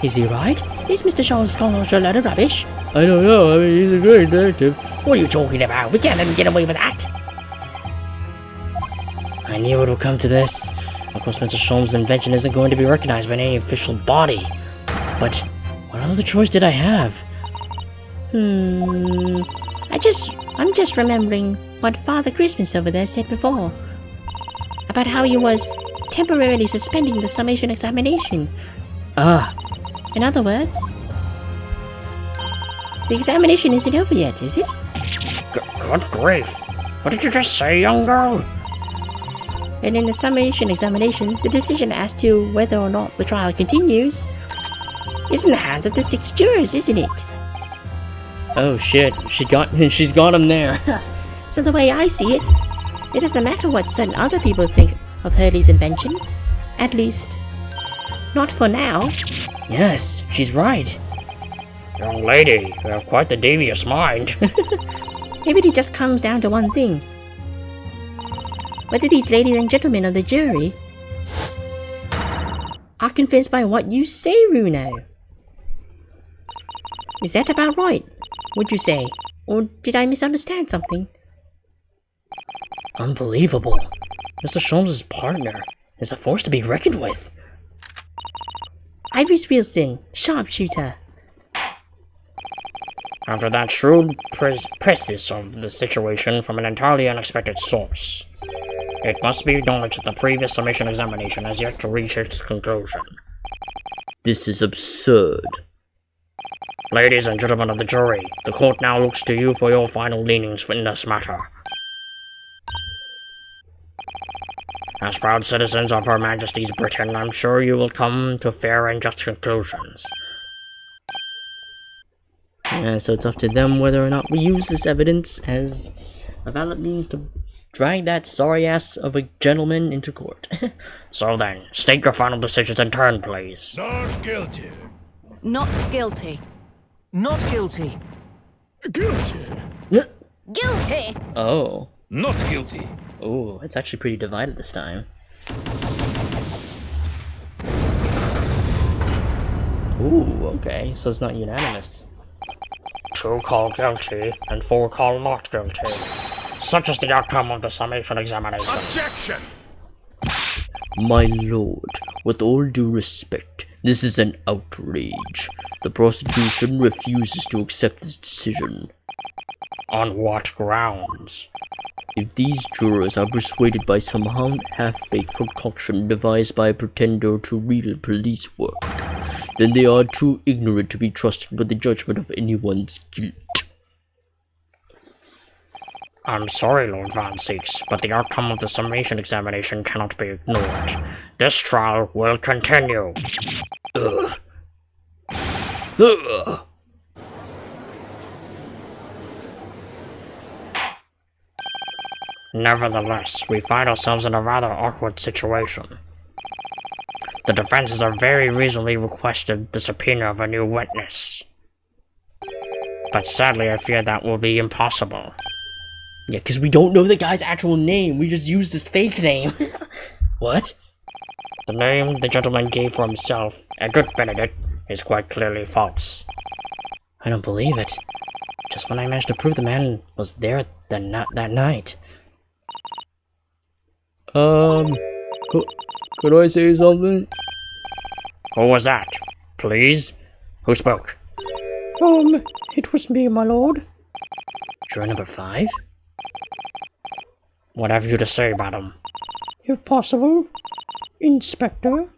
Is he right? Is Mr. Sholmes calling us a load of rubbish? I don't know, I mean, he's a great detective. What are you talking about? We can't let him get away with that. I knew it would come to this. Of course, Mr. Sholmes' invention isn't going to be recognized by any official body. But what other choice did I have? I'm just remembering what Father Christmas over there said before. About how he was temporarily suspending the summation examination. Ah, In other words, the examination isn't over yet, is it? Good grief. What did you just say, young girl? And in the summation examination, the decision as to whether or not the trial continues is in the hands of the 6 jurors, isn't it? oh shit, she's got him there. So the way I see it, it doesn't matter what certain other people think of Hurley's invention. At least, not for now. Yes, she's right. Young lady, you have quite the devious mind. Maybe it just comes down to one thing. Whether these ladies and gentlemen of the jury are convinced by what you say, Runo. Is that about right, would you say? Or did I misunderstand something? Unbelievable. Mr. Sholmes' partner is a force to be reckoned with. Iris Wilson, sharpshooter. After that shrewd precis of the situation from an entirely unexpected source, it must be acknowledged that the previous summation examination has yet to reach its conclusion. This is absurd. Ladies and gentlemen of the jury, the court now looks to you for your final leanings in this matter. As proud citizens of Her Majesty's Britain, I'm sure you will come to fair and just conclusions. Yeah, so it's up to them whether or not we use this evidence as a valid means to drag that sorry ass of a gentleman into court. So then, state your final decisions in turn, please. Not guilty. Not guilty. Not guilty. Guilty. Guilty! Oh. Not guilty. Oh, it's actually pretty divided this time. Ooh, okay, so it's not unanimous. 2 call guilty and 4 call not guilty. Such is the outcome of the summation examination. Objection! My lord, with all due respect, this is an outrage. The prosecution refuses to accept this decision. On what grounds? If these jurors are persuaded by some half-baked concoction devised by a pretender to real police work, then they are too ignorant to be trusted with the judgment of anyone's guilt. I'm sorry, Lord Van Zieks, but the outcome of the summation examination cannot be ignored. This trial will continue. Ugh. Ugh. Nevertheless, we find ourselves in a rather awkward situation. The defenses have very reasonably requested the subpoena of a new witness. But sadly, I fear that will be impossible. Yeah, because we don't know the guy's actual name. We just used his fake name. What? The name the gentleman gave for himself, Edward Benedict, is quite clearly false. I don't believe it. Just when I managed to prove the man was there that night. Could I say something? Who was that? Please? Who spoke? It was me, my lord. Juror number 5? What have you to say, madam? If possible. Inspector,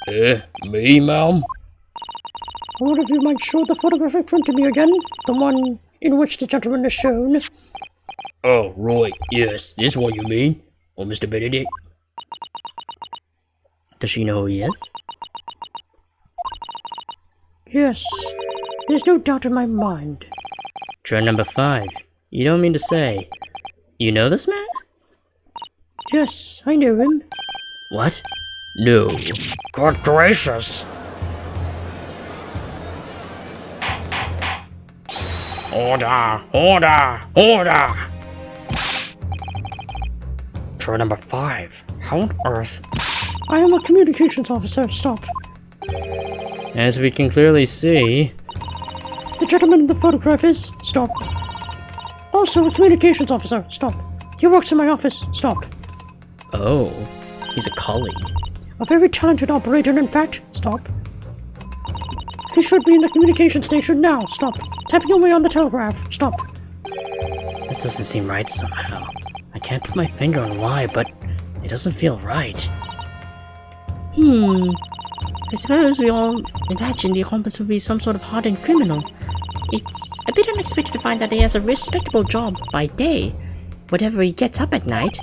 Me, ma'am? I wonder if you might show the photographic print to me again, the one in which the gentleman is shown. Oh, right, yes, this one you mean? Oh, Mr. Benedict? Does she know who he is? Yes, there's no doubt in my mind. Juror number 5. You don't mean to say... You know this man? Yes, I know him. What? No. Good gracious! Order! Order! Order! Juror number 5. How on earth? I am a communications officer. Stop. As we can clearly see... The gentleman in the photograph is... Stop. Also a communications officer. Stop. He works in my office. Stop. Oh, he's a colleague. A very talented operator, in fact. Stop. He should be in the communication station now. Stop. Tapping away on the telegraph. Stop. This doesn't seem right somehow. I can't put my finger on why, but it doesn't feel right. I suppose we all imagine the accomplice would be some sort of hardened criminal. It's a bit unexpected to find that he has a respectable job by day, whatever he gets up at night.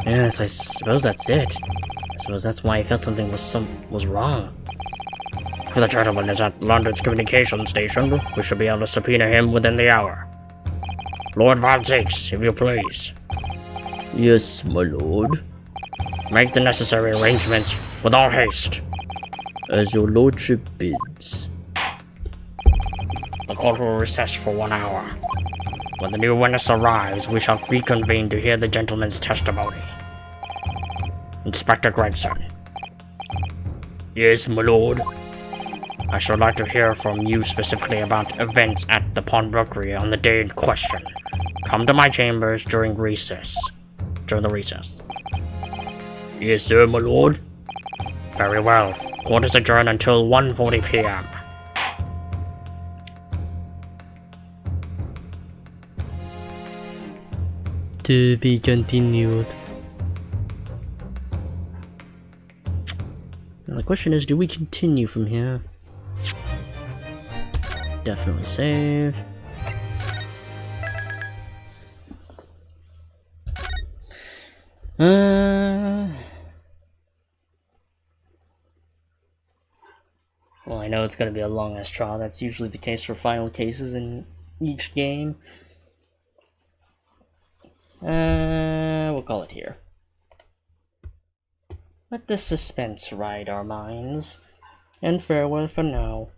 Yes, I suppose that's it. I suppose that's why I felt something was wrong. If the gentleman is at London's communication station, we should be able to subpoena him within the hour. Lord Van Zieks, if you please. Yes, my lord. Make the necessary arrangements with all haste. As your lordship bids. The court will recess for 1 hour. When the new witness arrives, we shall reconvene to hear the gentleman's testimony. Inspector Gregson. Yes, my lord. I should like to hear from you specifically about events at the pawnbrokery on the day in question. Come to my chambers during the recess. Yes, sir, my lord. Very well. Court is adjourned until 1:40 p.m. To be continued. Now the question is, do we continue from here? Definitely save. Well, I know it's gonna be a long-ass trial. That's usually the case for final cases in each game. We'll call it here. Let the suspense ride our minds, and farewell for now.